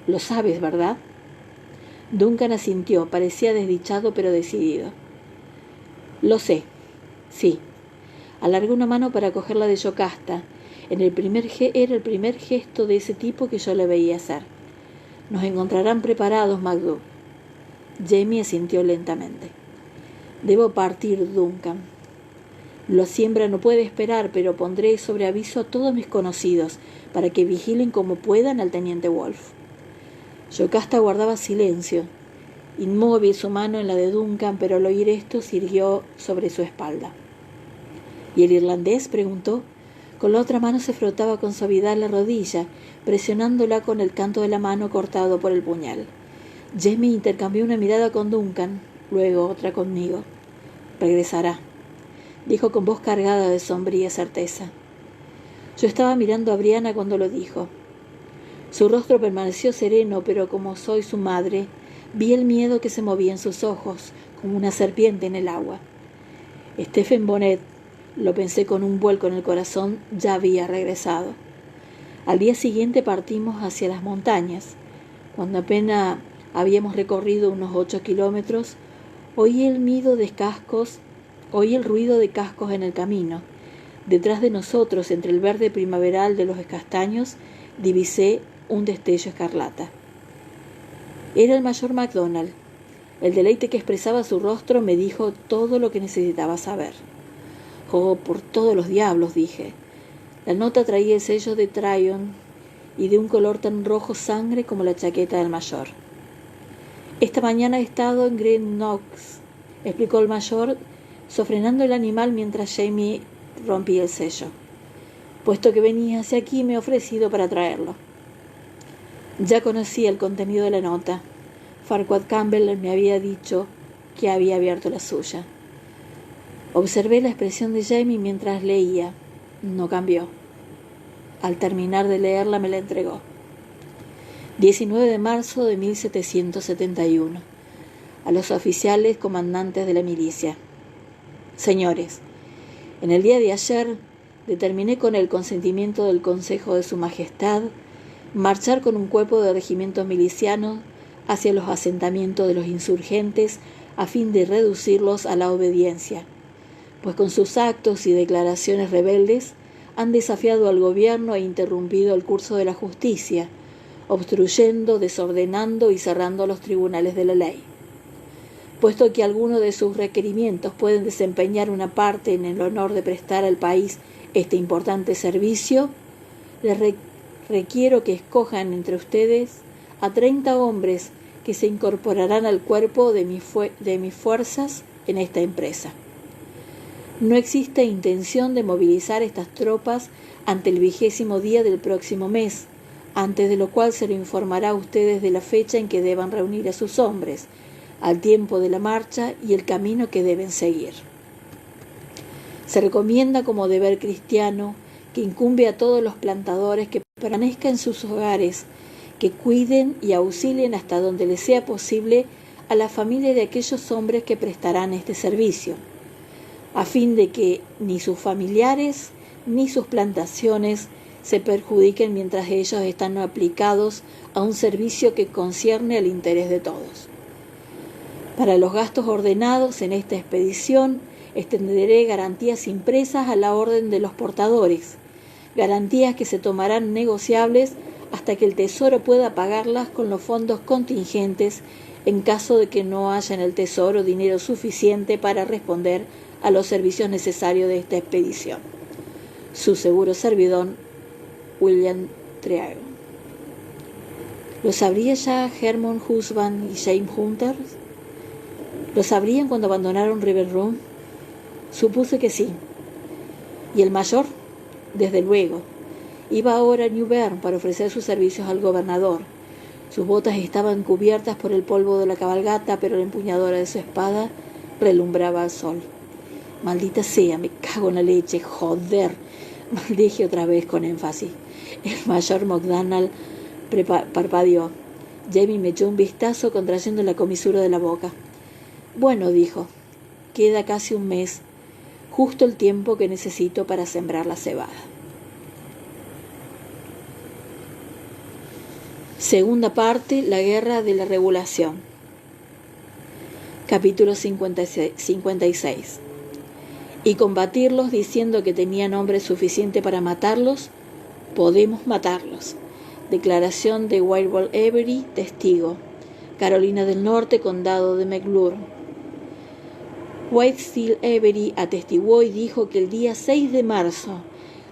Lo sabes, ¿verdad? Duncan asintió, parecía desdichado pero decidido. Lo sé, sí. Alargó una mano para coger la de Yocasta. Era el primer gesto de ese tipo que yo le veía hacer. Nos encontrarán preparados, MacDo. Jamie asintió lentamente. Debo partir, Duncan. La siembra no puede esperar, pero pondré sobre aviso a todos mis conocidos para que vigilen como puedan al teniente Wolf. Yocasta guardaba silencio, inmóvil su mano en la de Duncan, pero al oír esto se irguió sobre su espalda. ¿Y el irlandés?, preguntó. Con la otra mano se frotaba con suavidad la rodilla, presionándola con el canto de la mano cortado por el puñal. Jamie intercambió una mirada con Duncan, luego otra conmigo. Regresará, dijo con voz cargada de sombría certeza. Yo estaba mirando a Brianna cuando lo dijo. Su rostro permaneció sereno, pero como soy su madre, vi el miedo que se movía en sus ojos, como una serpiente en el agua. Stephen Bonnet, lo pensé con un vuelco en el corazón, ya había regresado. Al día siguiente partimos hacia las montañas. Cuando apenas habíamos recorrido unos 8 kilómetros, oí el ruido de cascos en el camino. Detrás de nosotros, entre el verde primaveral de los castaños, divisé un destello escarlata. Era el mayor MacDonald. El deleite que expresaba su rostro me dijo todo lo que necesitaba saber. Oh, por todos los diablos, dije. La nota traía el sello de Tryon y de un color tan rojo sangre como la chaqueta del mayor. Esta mañana he estado en Green Knox, explicó el mayor, sofrenando el animal mientras Jamie rompía el sello. Puesto que venía hacia aquí, me he ofrecido para traerlo. Ya conocía el contenido de la nota. Farquhar Campbell me había dicho que había abierto la suya. Observé la expresión de Jamie mientras leía. No cambió. Al terminar de leerla me la entregó. 19 de marzo de 1771. A los oficiales comandantes de la milicia. Señores, en el día de ayer determiné con el consentimiento del Consejo de Su Majestad marchar con un cuerpo de regimientos milicianos hacia los asentamientos de los insurgentes a fin de reducirlos a la obediencia, pues con sus actos y declaraciones rebeldes han desafiado al gobierno e interrumpido el curso de la justicia, obstruyendo, desordenando y cerrando los tribunales de la ley. Puesto que algunos de sus requerimientos pueden desempeñar una parte en el honor de prestar al país este importante servicio, les requiero que escojan entre ustedes a 30 hombres que se incorporarán al cuerpo de mis fuerzas en esta empresa. No existe intención de movilizar estas tropas ante el 20º día del próximo mes, antes de lo cual se lo informará a ustedes de la fecha en que deban reunir a sus hombres, al tiempo de la marcha y el camino que deben seguir. Se recomienda como deber cristiano que incumbe a todos los plantadores que permanezcan en sus hogares, que cuiden y auxilien hasta donde les sea posible a la familia de aquellos hombres que prestarán este servicio, a fin de que ni sus familiares ni sus plantaciones se perjudiquen mientras ellos están aplicados a un servicio que concierne al interés de todos. Para los gastos ordenados en esta expedición, extenderé garantías impresas a la orden de los portadores, garantías que se tomarán negociables hasta que el Tesoro pueda pagarlas con los fondos contingentes en caso de que no haya en el Tesoro dinero suficiente para responder a los servicios necesarios de esta expedición. Su seguro servidor, William Triago. ¿Lo sabría ya Hermon Husband y James Hunter? ¿Lo sabrían cuando abandonaron River Run? Supuse que sí. ¿Y el mayor? Desde luego. Iba ahora a New Bern para ofrecer sus servicios al gobernador. Sus botas estaban cubiertas por el polvo de la cabalgata, pero la empuñadura de su espada relumbraba al sol. Maldita sea, me cago en la leche, joder, maldije otra vez con énfasis. El mayor McDonald parpadeó. Jamie me echó un vistazo contrayendo la comisura de la boca. Bueno, dijo, queda casi un mes, justo el tiempo que necesito para sembrar la cebada. Segunda parte, la guerra de la regulación. Capítulo 56. Y combatirlos diciendo que tenían hombre suficiente para matarlos, podemos matarlos. Declaración de Whitewell Avery, testigo. Carolina del Norte, condado de McClure. Whitesteel Avery atestiguó y dijo que el día 6 de marzo,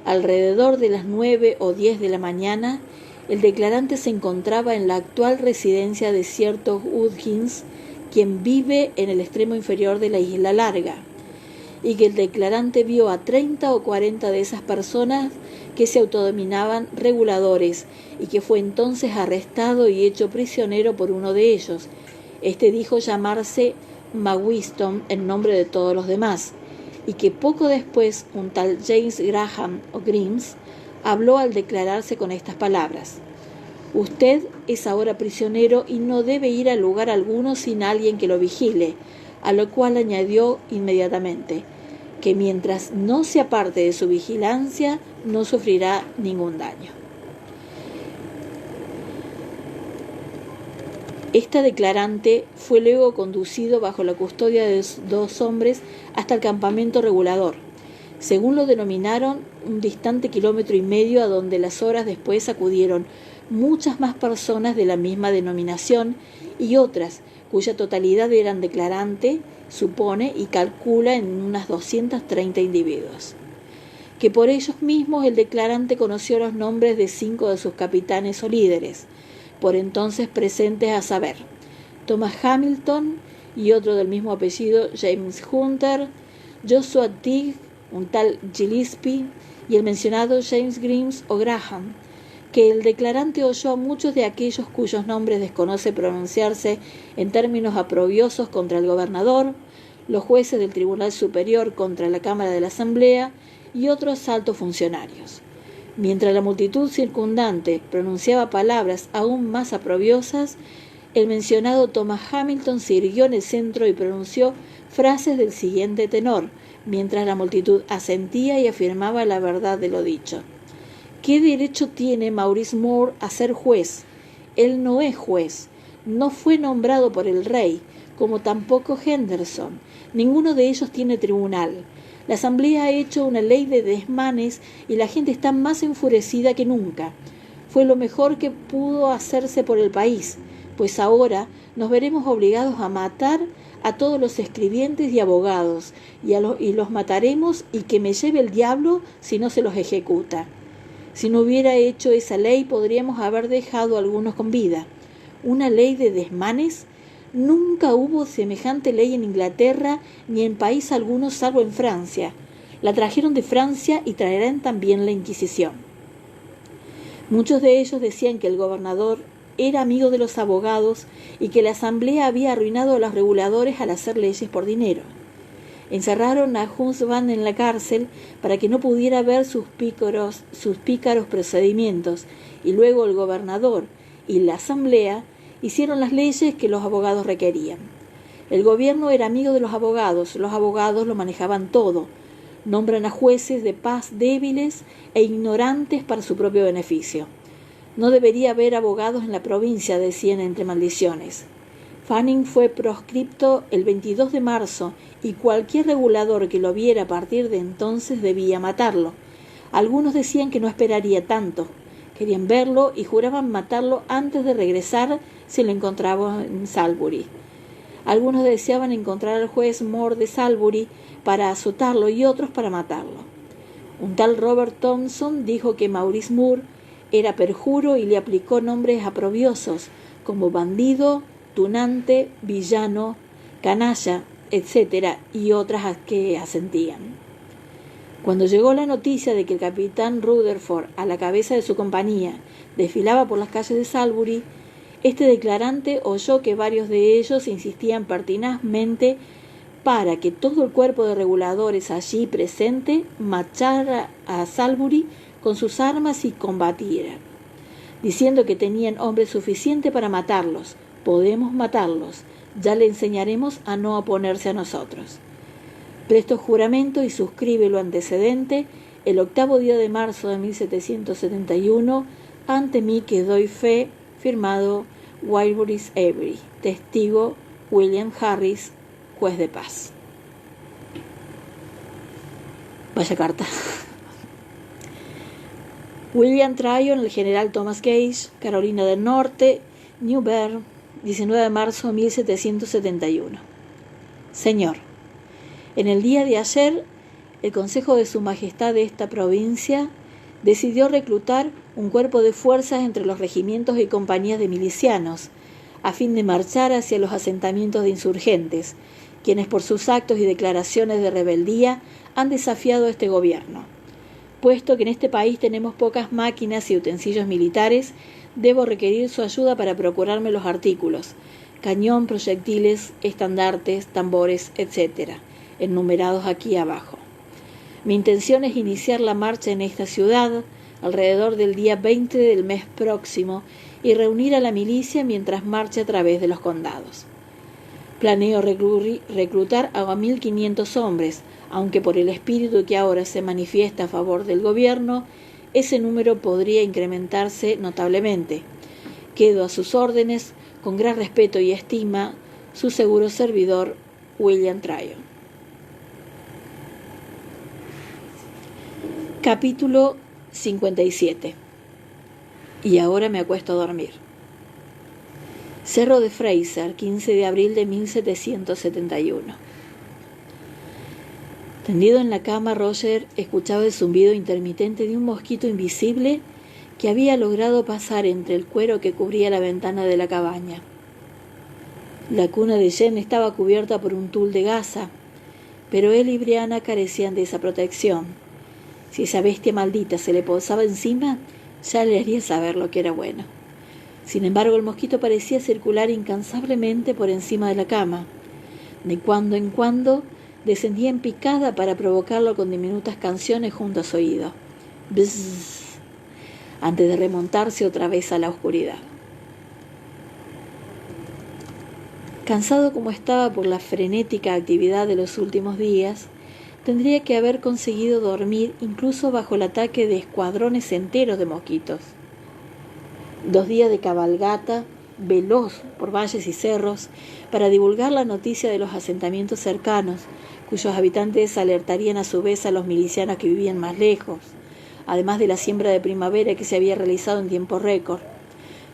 alrededor de las 9 o 10 de la mañana, el declarante se encontraba en la actual residencia de cierto Hudgins, quien vive en el extremo inferior de la Isla Larga, y que el declarante vio a 30 o 40 de esas personas que se autodenominaban reguladores, y que fue entonces arrestado y hecho prisionero por uno de ellos. Este dijo llamarse Mawiston en nombre de todos los demás, y que poco después un tal James Graham o Grimes habló al declararse con estas palabras: usted es ahora prisionero y no debe ir a lugar alguno sin alguien que lo vigile, a lo cual añadió inmediatamente que mientras no se aparte de su vigilancia no sufrirá ningún daño. Esta declarante fue luego conducido bajo la custodia de 2 hombres hasta el campamento regulador, según lo denominaron, un distante 1,5 kilómetros, a donde las horas después acudieron muchas más personas de la misma denominación y otras cuya totalidad eran declarante, supone y calcula en unas 230 individuos. Que por ellos mismos el declarante conoció los nombres de 5 de sus capitanes o líderes, por entonces presentes, a saber, Thomas Hamilton y otro del mismo apellido, James Hunter, Joshua Teague, un tal Gillespie y el mencionado James Grimes o Graham, que el declarante oyó a muchos de aquellos cuyos nombres desconoce pronunciarse en términos aprobiosos contra el gobernador, los jueces del Tribunal Superior contra la Cámara de la Asamblea y otros altos funcionarios. Mientras la multitud circundante pronunciaba palabras aún más aprobiosas, El mencionado Thomas Hamilton se irguió en el centro y pronunció frases del siguiente tenor, mientras la multitud asentía y afirmaba la verdad de lo dicho. ¿Qué derecho tiene Maurice Moore a ser juez? Él no es juez, no fue nombrado por el rey, como tampoco Henderson. Ninguno de ellos tiene tribunal. La asamblea ha hecho una ley de desmanes y la gente está más enfurecida que nunca. Fue lo mejor que pudo hacerse por el país, pues ahora nos veremos obligados a matar a todos los escribientes y abogados, y los mataremos, y que me lleve el diablo si no se los ejecuta. Si no hubiera hecho esa ley, podríamos haber dejado a algunos con vida. ¿Una ley de desmanes? Nunca hubo semejante ley en Inglaterra ni en país alguno salvo en Francia. La trajeron de Francia y traerán también la Inquisición. Muchos de ellos decían que el gobernador era amigo de los abogados y que la asamblea había arruinado a los reguladores al hacer leyes por dinero. Encerraron a Husband en la cárcel para que no pudiera ver sus pícaros procedimientos, y luego el gobernador y la asamblea hicieron las leyes que los abogados requerían. El gobierno era amigo de los abogados lo manejaban todo. Nombran a jueces de paz débiles e ignorantes para su propio beneficio. No debería haber abogados en la provincia, decían entre maldiciones. Fanning fue proscripto el 22 de marzo y cualquier regulador que lo viera a partir de entonces debía matarlo. Algunos decían que no esperaría tanto. Querían verlo y juraban matarlo antes de regresar si lo encontraban en Salisbury. Algunos deseaban encontrar al juez Moore de Salisbury para azotarlo y otros para matarlo. Un tal Robert Thompson dijo que Maurice Moore era perjuro y le aplicó nombres aprobiosos como bandido, tunante, villano, canalla, etc., y otras que asentían. Cuando llegó la noticia de que el capitán Rutherford, a la cabeza de su compañía, desfilaba por las calles de Salisbury, este declarante oyó que varios de ellos insistían pertinazmente para que todo el cuerpo de reguladores allí presente marchara a Salisbury con sus armas y combatiera, diciendo que tenían hombre suficiente para matarlos. Podemos matarlos, ya le enseñaremos a no oponerse a nosotros. Presto juramento y suscribe lo antecedente, el 8º día de marzo de 1771, ante mí que doy fe, firmado Wilbury Avery, testigo William Harris, juez de paz. Vaya carta. William Tryon, el general Thomas Gage, Carolina del Norte, New Bern, 19 de marzo de 1771. Señor, en el día de ayer, el Consejo de Su Majestad de esta provincia decidió reclutar un cuerpo de fuerzas entre los regimientos y compañías de milicianos, a fin de marchar hacia los asentamientos de insurgentes, quienes por sus actos y declaraciones de rebeldía han desafiado a este gobierno. Puesto que en este país tenemos pocas máquinas y utensilios militares, debo requerir su ayuda para procurarme los artículos: cañón, proyectiles, estandartes, tambores, etc., enumerados aquí abajo. Mi intención es iniciar la marcha en esta ciudad alrededor del día 20 del mes próximo y reunir a la milicia mientras marche a través de los condados. Planeo reclutar a 1.500 hombres, aunque por el espíritu que ahora se manifiesta a favor del gobierno, ese número podría incrementarse notablemente. Quedo a sus órdenes, con gran respeto y estima, su seguro servidor, William Tryon. Capítulo 57. Y ahora me acuesto a dormir. Cerro de Fraser, 15 de abril de 1771. Tendido en la cama, Roger escuchaba el zumbido intermitente de un mosquito invisible que había logrado pasar entre el cuero que cubría la ventana de la cabaña. La cuna de Jen estaba cubierta por un tul de gasa, pero él y Brianna carecían de esa protección. Si esa bestia maldita se le posaba encima, ya le haría saber lo que era bueno. Sin embargo, el mosquito parecía circular incansablemente por encima de la cama. De cuando en cuando descendía en picada para provocarlo con diminutas canciones junto a su oído. Bzzz, antes de remontarse otra vez a la oscuridad. Cansado como estaba por la frenética actividad de los últimos días, tendría que haber conseguido dormir incluso bajo el ataque de escuadrones enteros de mosquitos. 2 días de cabalgata, veloz por valles y cerros, para divulgar la noticia de los asentamientos cercanos, cuyos habitantes alertarían a su vez a los milicianos que vivían más lejos, además de la siembra de primavera que se había realizado en tiempo récord.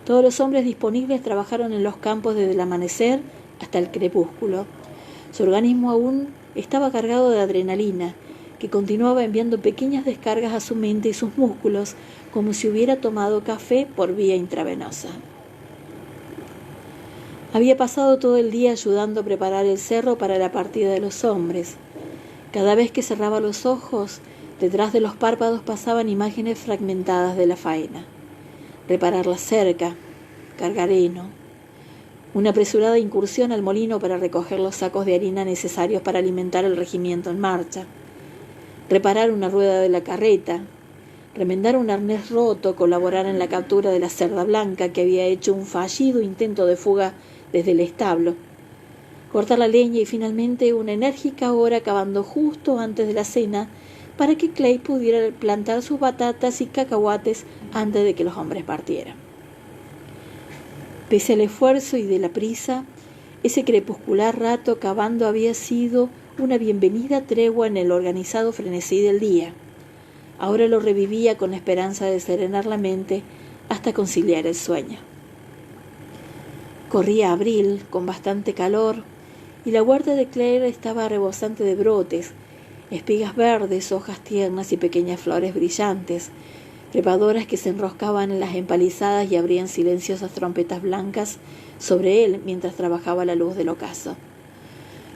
Todos los hombres disponibles trabajaron en los campos desde el amanecer hasta el crepúsculo. Su organismo aún estaba cargado de adrenalina, que continuaba enviando pequeñas descargas a su mente y sus músculos, como si hubiera tomado café por vía intravenosa. Había pasado todo el día ayudando a preparar el cerro para la partida de los hombres. Cada vez que cerraba los ojos, detrás de los párpados pasaban imágenes fragmentadas de la faena. Reparar la cerca, cargar heno, una apresurada incursión al molino para recoger los sacos de harina necesarios para alimentar el regimiento en marcha, reparar una rueda de la carreta, remendar un arnés roto, colaborar en la captura de la cerda blanca que había hecho un fallido intento de fuga desde el establo, cortar la leña y finalmente una enérgica hora cavando justo antes de la cena para que Clay pudiera plantar sus batatas y cacahuates antes de que los hombres partieran. Pese al esfuerzo y de la prisa, ese crepuscular rato cavando había sido una bienvenida tregua en el organizado frenesí del día. Ahora lo revivía con la esperanza de serenar la mente hasta conciliar el sueño. Corría abril, con bastante calor, y la huerta de Claire estaba rebosante de brotes, espigas verdes, hojas tiernas y pequeñas flores brillantes, trepadoras que se enroscaban en las empalizadas y abrían silenciosas trompetas blancas sobre él mientras trabajaba a la luz del ocaso.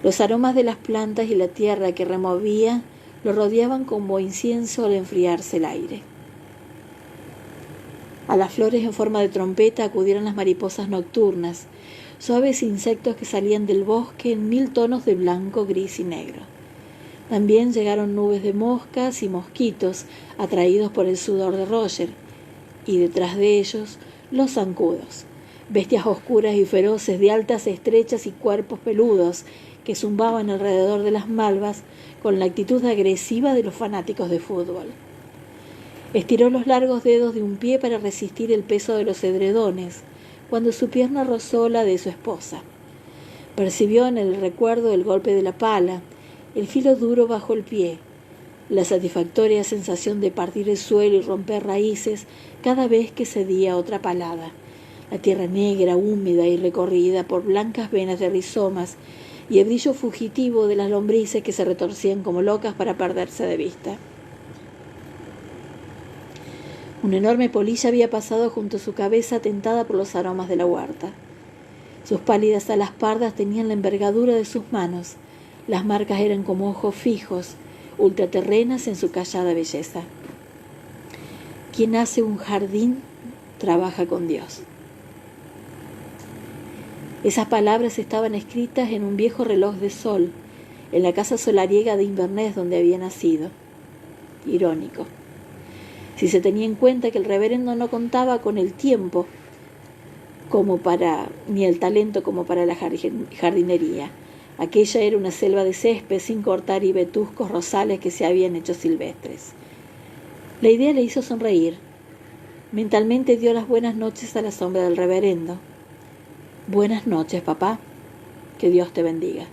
Los aromas de las plantas y la tierra que removía lo rodeaban como incienso al enfriarse el aire. A las flores en forma de trompeta acudieron las mariposas nocturnas, suaves insectos que salían del bosque en 1000 tonos de blanco, gris y negro. También llegaron nubes de moscas y mosquitos atraídos por el sudor de Roger, y detrás de ellos los zancudos, bestias oscuras y feroces de altas estrechas y cuerpos peludos que zumbaban alrededor de las malvas con la actitud agresiva de los fanáticos de fútbol. Estiró los largos dedos de un pie para resistir el peso de los edredones, cuando su pierna rozó la de su esposa. Percibió en el recuerdo el golpe de la pala, el filo duro bajo el pie, la satisfactoria sensación de partir el suelo y romper raíces cada vez que cedía otra palada, la tierra negra, húmeda y recorrida por blancas venas de rizomas y el brillo fugitivo de las lombrices que se retorcían como locas para perderse de vista. Una enorme polilla había pasado junto a su cabeza tentada por los aromas de la huerta. Sus pálidas alas pardas tenían la envergadura de sus manos. Las marcas eran como ojos fijos, ultraterrenas en su callada belleza. Quien hace un jardín, trabaja con Dios. Esas palabras estaban escritas en un viejo reloj de sol, en la casa solariega de Inverness donde había nacido. Irónico. Si se tenía en cuenta que el reverendo no contaba con el tiempo ni el talento como para la jardinería. Aquella era una selva de césped sin cortar y vetuscos rosales que se habían hecho silvestres. La idea le hizo sonreír. Mentalmente dio las buenas noches a la sombra del reverendo. Buenas noches, papá. Que Dios te bendiga.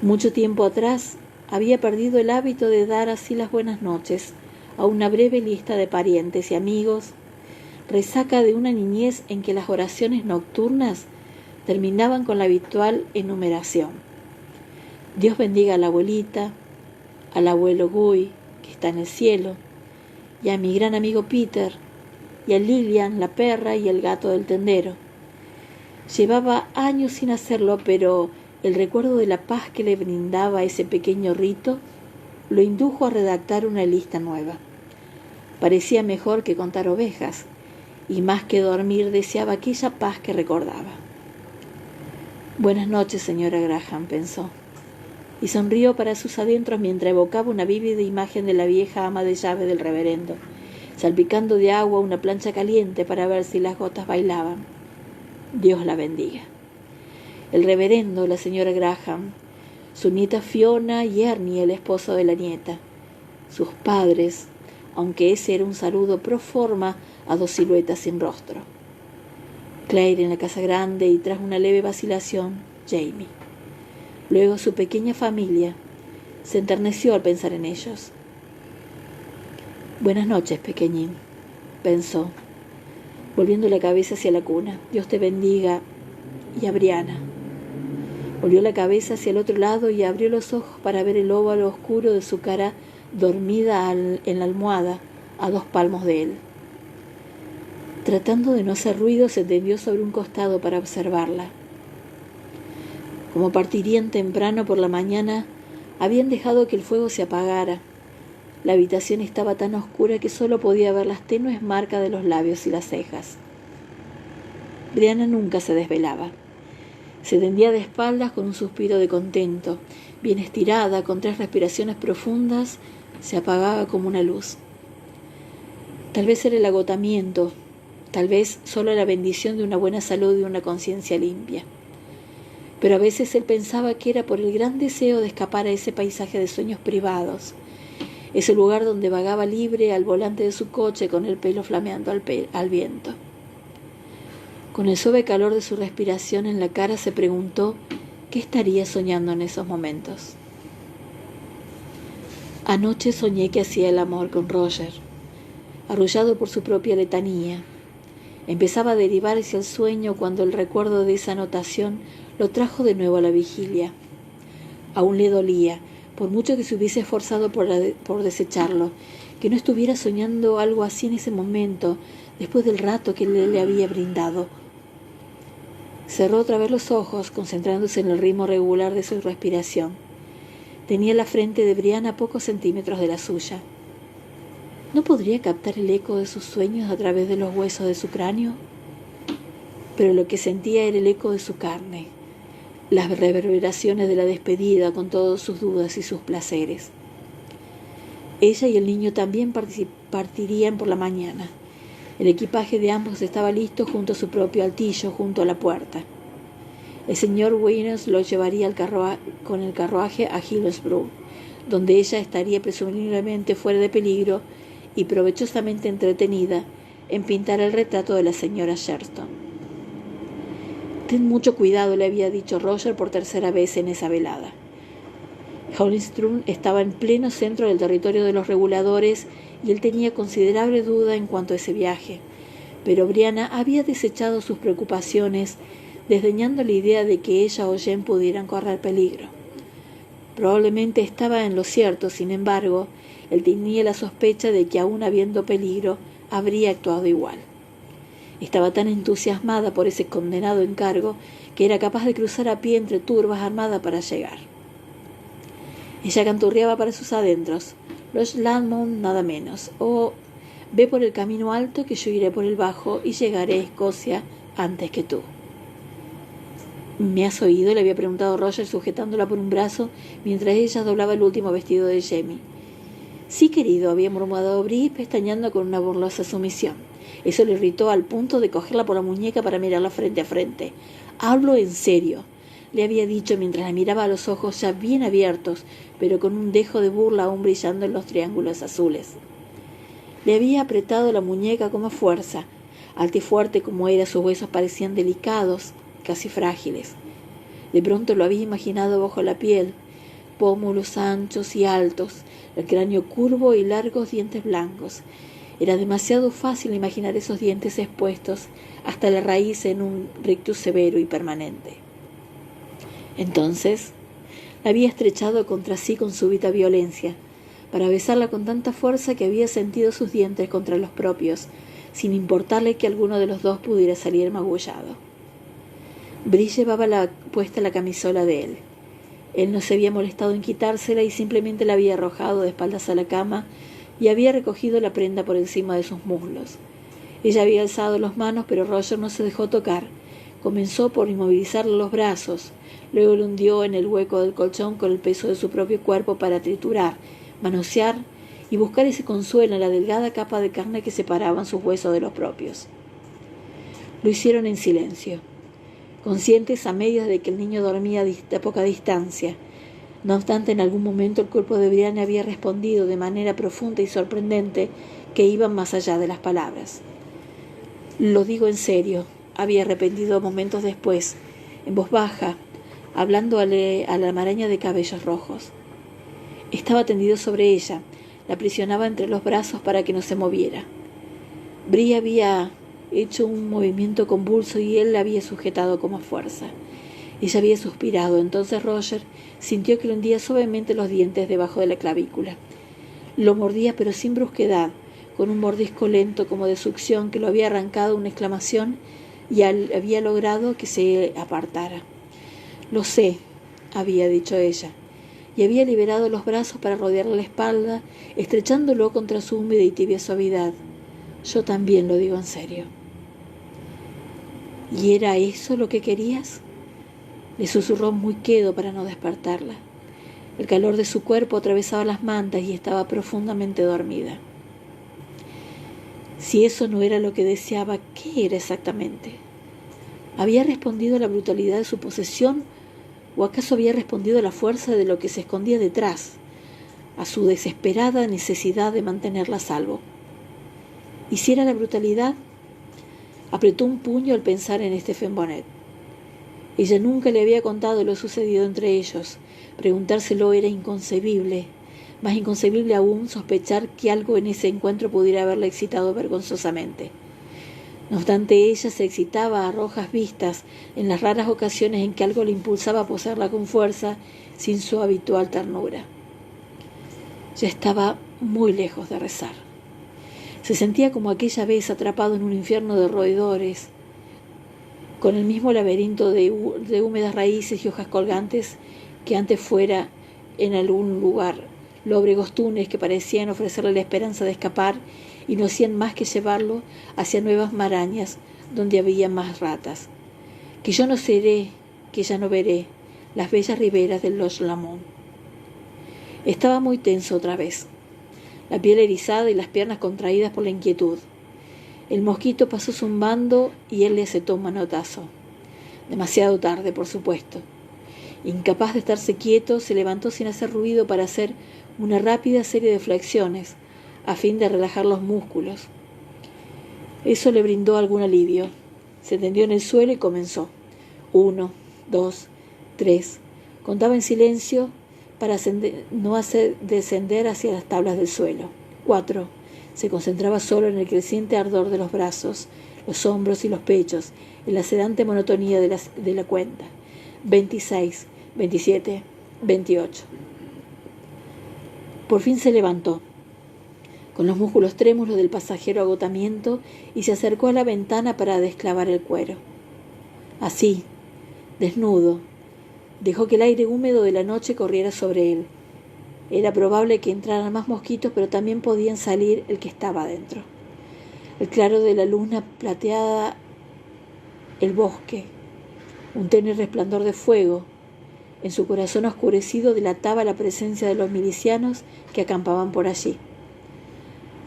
Mucho tiempo atrás había perdido el hábito de dar así las buenas noches a una breve lista de parientes y amigos, resaca de una niñez en que las oraciones nocturnas terminaban con la habitual enumeración. Dios bendiga a la abuelita, al abuelo Guy, que está en el cielo, y a mi gran amigo Peter, y a Lillian, la perra, y el gato del tendero. Llevaba años sin hacerlo, pero el recuerdo de la paz que le brindaba ese pequeño rito lo indujo a redactar una lista nueva. Parecía mejor que contar ovejas, y más que dormir deseaba aquella paz que recordaba. Buenas noches, señora Graham, pensó, y sonrió para sus adentros mientras evocaba una vívida imagen de la vieja ama de llave del reverendo, salpicando de agua una plancha caliente para ver si las gotas bailaban. Dios la bendiga. el reverendo, la señora Graham, su nieta Fiona y Ernie, el esposo de la nieta, sus padres, aunque ese era un saludo pro forma a dos siluetas sin rostro. Claire en la casa grande y tras una leve vacilación, Jamie. Luego su pequeña familia. Se enterneció al pensar en ellos. Buenas noches, pequeñín, pensó, volviendo la cabeza hacia la cuna. Dios te bendiga. Y a Brianna. Volvió la cabeza hacia el otro lado y abrió los ojos para ver el óvalo oscuro de su cara dormida en la almohada a 2 palmos de él. Tratando de no hacer ruido, se tendió sobre un costado para observarla. Como partirían temprano por la mañana, habían dejado que el fuego se apagara. La habitación estaba tan oscura que solo podía ver las tenues marcas de los labios y las cejas. Brianna nunca se desvelaba. Se tendía de espaldas con un suspiro de contento. Bien estirada, con 3 respiraciones profundas, se apagaba como una luz. Tal vez era el agotamiento, tal vez solo la bendición de una buena salud y una conciencia limpia. Pero a veces él pensaba que era por el gran deseo de escapar a ese paisaje de sueños privados, ese lugar donde vagaba libre al volante de su coche con el pelo flameando al viento. Con el suave calor de su respiración en la cara se preguntó qué estaría soñando en esos momentos. Anoche soñé que hacía el amor con Roger, arrullado por su propia letanía. Empezaba a derivar hacia el sueño cuando el recuerdo de esa anotación lo trajo de nuevo a la vigilia. Aún le dolía, por mucho que se hubiese esforzado por desecharlo, que no estuviera soñando algo así en ese momento, después del rato que le había brindado. Cerró otra vez los ojos, concentrándose en el ritmo regular de su respiración. Tenía la frente de Brianna a pocos centímetros de la suya. ¿No podría captar el eco de sus sueños a través de los huesos de su cráneo? Pero lo que sentía era el eco de su carne, las reverberaciones de la despedida con todas sus dudas y sus placeres. Ella y el niño también partirían por la mañana. El equipaje de ambos estaba listo junto a su propio altillo, junto a la puerta. El señor Wyners lo llevaría con el carruaje a Hillsborough, donde ella estaría presumiblemente fuera de peligro y provechosamente entretenida en pintar el retrato de la señora Sherston. Ten mucho cuidado, le había dicho Roger por 3ª vez en esa velada. Hollingsworth estaba en pleno centro del territorio de los reguladores y él tenía considerable duda en cuanto a ese viaje, pero Brianna había desechado sus preocupaciones, desdeñando la idea de que ella o Jen pudieran correr peligro. Probablemente estaba en lo cierto, sin embargo, él tenía la sospecha de que aún habiendo peligro, habría actuado igual. Estaba tan entusiasmada por ese condenado encargo que era capaz de cruzar a pie entre turbas armadas para llegar. Ella canturreaba para sus adentros: Los Landmont nada menos, o ve por el camino alto que yo iré por el bajo y llegaré a Escocia antes que tú. ¿Me has oído?, le había preguntado Roger sujetándola por un brazo mientras ella doblaba el último vestido de Jamie. Sí, querido, había murmurado Brie, pestañeando con una burlosa sumisión. Eso le irritó al punto de cogerla por la muñeca para mirarla frente a frente. Hablo en serio, le había dicho mientras la miraba a los ojos ya bien abiertos, pero con un dejo de burla aún brillando en los triángulos azules. Le había apretado la muñeca con más fuerza. Alta y fuerte como era, sus huesos parecían delicados, casi frágiles. De pronto lo había imaginado bajo la piel, pómulos anchos y altos, el cráneo curvo y largos dientes blancos. Era demasiado fácil imaginar esos dientes expuestos hasta la raíz en un rictus severo y permanente. Entonces la había estrechado contra sí con súbita violencia, para besarla con tanta fuerza que había sentido sus dientes contra los propios, sin importarle que alguno de los dos pudiera salir magullado. Brie llevaba puesta la camisola de él. Él no se había molestado en quitársela y simplemente la había arrojado de espaldas a la cama y había recogido la prenda por encima de sus muslos. Ella había alzado las manos, pero Roger no se dejó tocar. Comenzó por inmovilizarle los brazos, luego lo hundió en el hueco del colchón con el peso de su propio cuerpo para triturar, manosear y buscar ese consuelo en la delgada capa de carne que separaban sus huesos de los propios. Lo hicieron en silencio. conscientes a medias de que el niño dormía a poca distancia. No obstante, en algún momento el cuerpo de Brianna había respondido de manera profunda y sorprendente que iban más allá de las palabras. «Lo digo en serio», había repetido momentos después, en voz baja, hablando a la maraña de cabellos rojos. Estaba tendido sobre ella, la aprisionaba entre los brazos para que no se moviera. Bri había hecho un movimiento convulso y él la había sujetado con fuerza. Ella había suspirado. Entonces Roger sintió que le hundía suavemente los dientes debajo de la clavícula. Lo mordía, pero sin brusquedad, con un mordisco lento como de succión que lo había arrancado una exclamación y había logrado que se apartara. «Lo sé», había dicho ella, y había liberado los brazos para rodearle la espalda, estrechándolo contra su húmeda y tibia suavidad. «Yo también lo digo en serio». «¿Y era eso lo que querías?», le susurró muy quedo para no despertarla. El calor de su cuerpo atravesaba las mantas y estaba profundamente dormida. Si eso no era lo que deseaba, ¿qué era exactamente? ¿Había respondido a la brutalidad de su posesión o acaso había respondido a la fuerza de lo que se escondía detrás, a su desesperada necesidad de mantenerla a salvo? ¿Y si era la brutalidad? Apretó un puño al pensar en Stephen Bonnet. Ella nunca le había contado lo sucedido entre ellos. Preguntárselo era inconcebible. Más inconcebible aún sospechar que algo en ese encuentro pudiera haberla excitado vergonzosamente. No obstante, ella se excitaba a rojas vistas en las raras ocasiones en que algo le impulsaba a poseerla con fuerza, sin su habitual ternura. Ya estaba muy lejos de rezar. Se sentía como aquella vez atrapado en un infierno de roedores, con el mismo laberinto de húmedas raíces y hojas colgantes que antes fuera en algún lugar, lóbregos túneles que parecían ofrecerle la esperanza de escapar y no hacían más que llevarlo hacia nuevas marañas donde había más ratas. Que yo no seré, que ya no veré las bellas riberas del Loch Lomond. Estaba muy tenso otra vez, la piel erizada y las piernas contraídas por la inquietud. El mosquito pasó zumbando y él le acetó un manotazo. Demasiado tarde, por supuesto. Incapaz de estarse quieto, se levantó sin hacer ruido para hacer una rápida serie de flexiones, a fin de relajar los músculos. Eso le brindó algún alivio. Se tendió en el suelo y comenzó. 1, 2, 3. Contaba en silencio para no hacer descender hacia las tablas del suelo. 4. Se concentraba solo en el creciente ardor de los brazos, los hombros y los pechos, en la sedante monotonía de la cuenta. 26, 27, 28. Por fin se levantó, con los músculos trémulos del pasajero agotamiento, y se acercó a la ventana para desclavar el cuero. Así, desnudo, dejó que el aire húmedo de la noche corriera sobre él. Era probable que entraran más mosquitos, pero también podían salir el que estaba adentro. El claro de la luna plateada, el bosque, un tenue resplandor de fuego, en su corazón oscurecido delataba la presencia de los milicianos que acampaban por allí.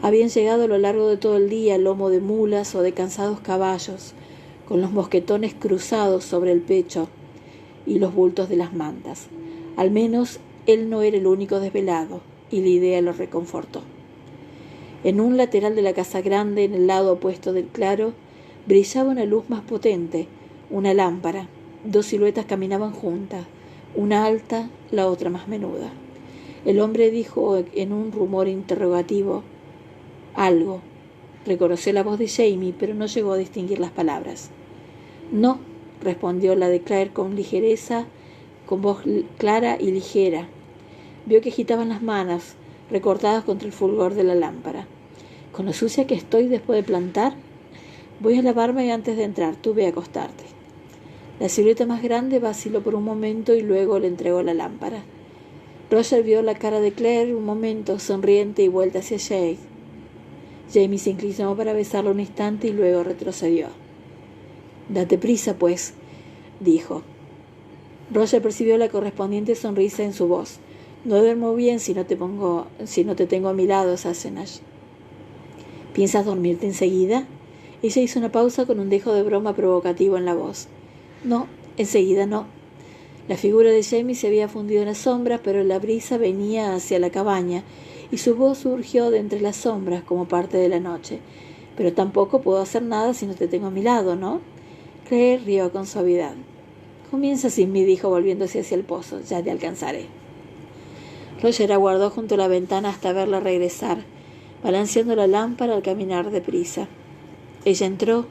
Habían llegado a lo largo de todo el día al lomo de mulas o de cansados caballos, con los mosquetones cruzados sobre el pecho y los bultos de las mantas. Al menos él no era el único desvelado, y la idea lo reconfortó. En un lateral de la casa grande, en el lado opuesto del claro, brillaba una luz más potente, una lámpara. 2 siluetas caminaban juntas, una alta, la otra más menuda. El hombre dijo en un rumor interrogativo algo. Reconoció la voz de Jamie, pero no llegó a distinguir las palabras. «No», respondió la de Claire con ligereza, con voz clara y ligera. Vio que agitaban las manos, recortadas contra el fulgor de la lámpara. «¿Con lo sucia que estoy después de plantar? Voy a lavarme antes de entrar, tú ve a acostarte». La silueta más grande vaciló por un momento y luego le entregó la lámpara. Roger vio la cara de Claire un momento, sonriente y vuelta hacia Jake. Jamie se inclinó para besarlo un instante y luego retrocedió. «Date prisa, pues», dijo. Roger percibió la correspondiente sonrisa en su voz. «No duermo bien si no te tengo a mi lado, Sassenach». «¿Piensas dormirte enseguida?». Ella hizo una pausa con un dejo de broma provocativo en la voz. No, enseguida no. La figura de Jamie se había fundido en las sombras, pero la brisa venía hacia la cabaña y su voz surgió de entre las sombras como parte de la noche. Pero tampoco puedo hacer nada si no te tengo a mi lado, ¿no? Claire rió con suavidad. Comienza sin mí, dijo volviéndose hacia el pozo. Ya te alcanzaré. Roger aguardó junto a la ventana hasta verla regresar, balanceando la lámpara al caminar deprisa. Ella entró.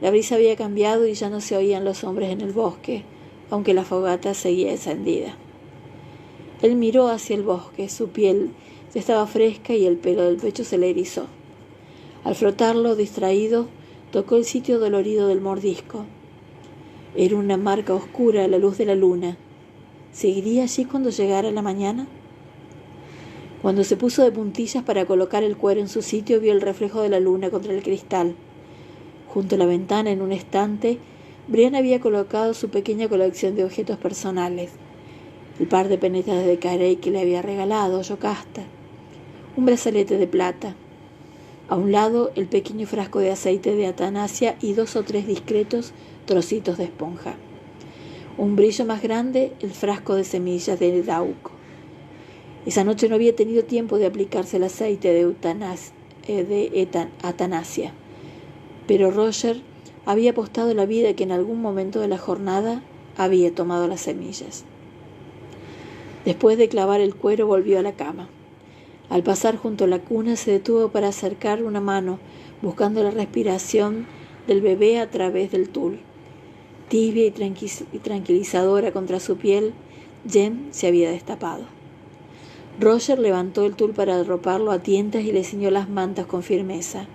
La brisa había cambiado y ya no se oían los hombres en el bosque, aunque la fogata seguía encendida. Él miró hacia el bosque. Su piel ya estaba fresca y el pelo del pecho se le erizó. Al frotarlo, distraído, tocó el sitio dolorido del mordisco. Era una marca oscura a la luz de la luna. ¿Seguiría allí cuando llegara la mañana? Cuando se puso de puntillas para colocar el cuero en su sitio, vio el reflejo de la luna contra el cristal. Junto a la ventana, en un estante, Brian había colocado su pequeña colección de objetos personales. El par de penetras de carey que le había regalado Yocasta, un brazalete de plata. A un lado, el pequeño frasco de aceite de Atanasia y 2 o 3 discretos trocitos de esponja. Un brillo más grande, el frasco de semillas de Dauco. Esa noche no había tenido tiempo de aplicarse el aceite de Atanasia, pero Roger había apostado la vida que en algún momento de la jornada había tomado las semillas. Después de clavar el cuero, volvió a la cama. Al pasar junto a la cuna, se detuvo para acercar una mano, buscando la respiración del bebé a través del tul. Tibia y tranquilizadora contra su piel, Jem se había destapado. Roger levantó el tul para arroparlo a tientas y le ciñó las mantas con firmeza.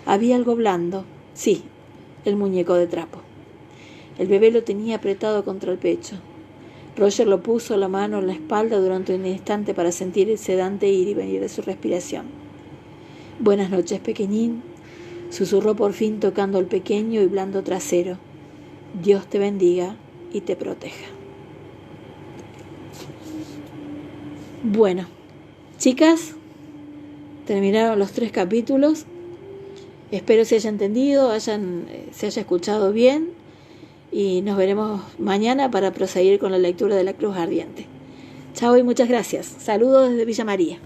Había algo blando, sí, el muñeco de trapo. El bebé lo tenía apretado contra el pecho. Roger lo puso la mano en la espalda durante un instante para sentir el sedante ir y venir de su respiración. «Buenas noches, pequeñín», susurró por fin tocando el pequeño y blando trasero. «Dios te bendiga y te proteja». Bueno, chicas, terminaron los 3 capítulos. Espero se haya entendido, se haya escuchado bien. Y nos veremos mañana para proseguir con la lectura de La Cruz Ardiente. Chao y muchas gracias. Saludos desde Villa María.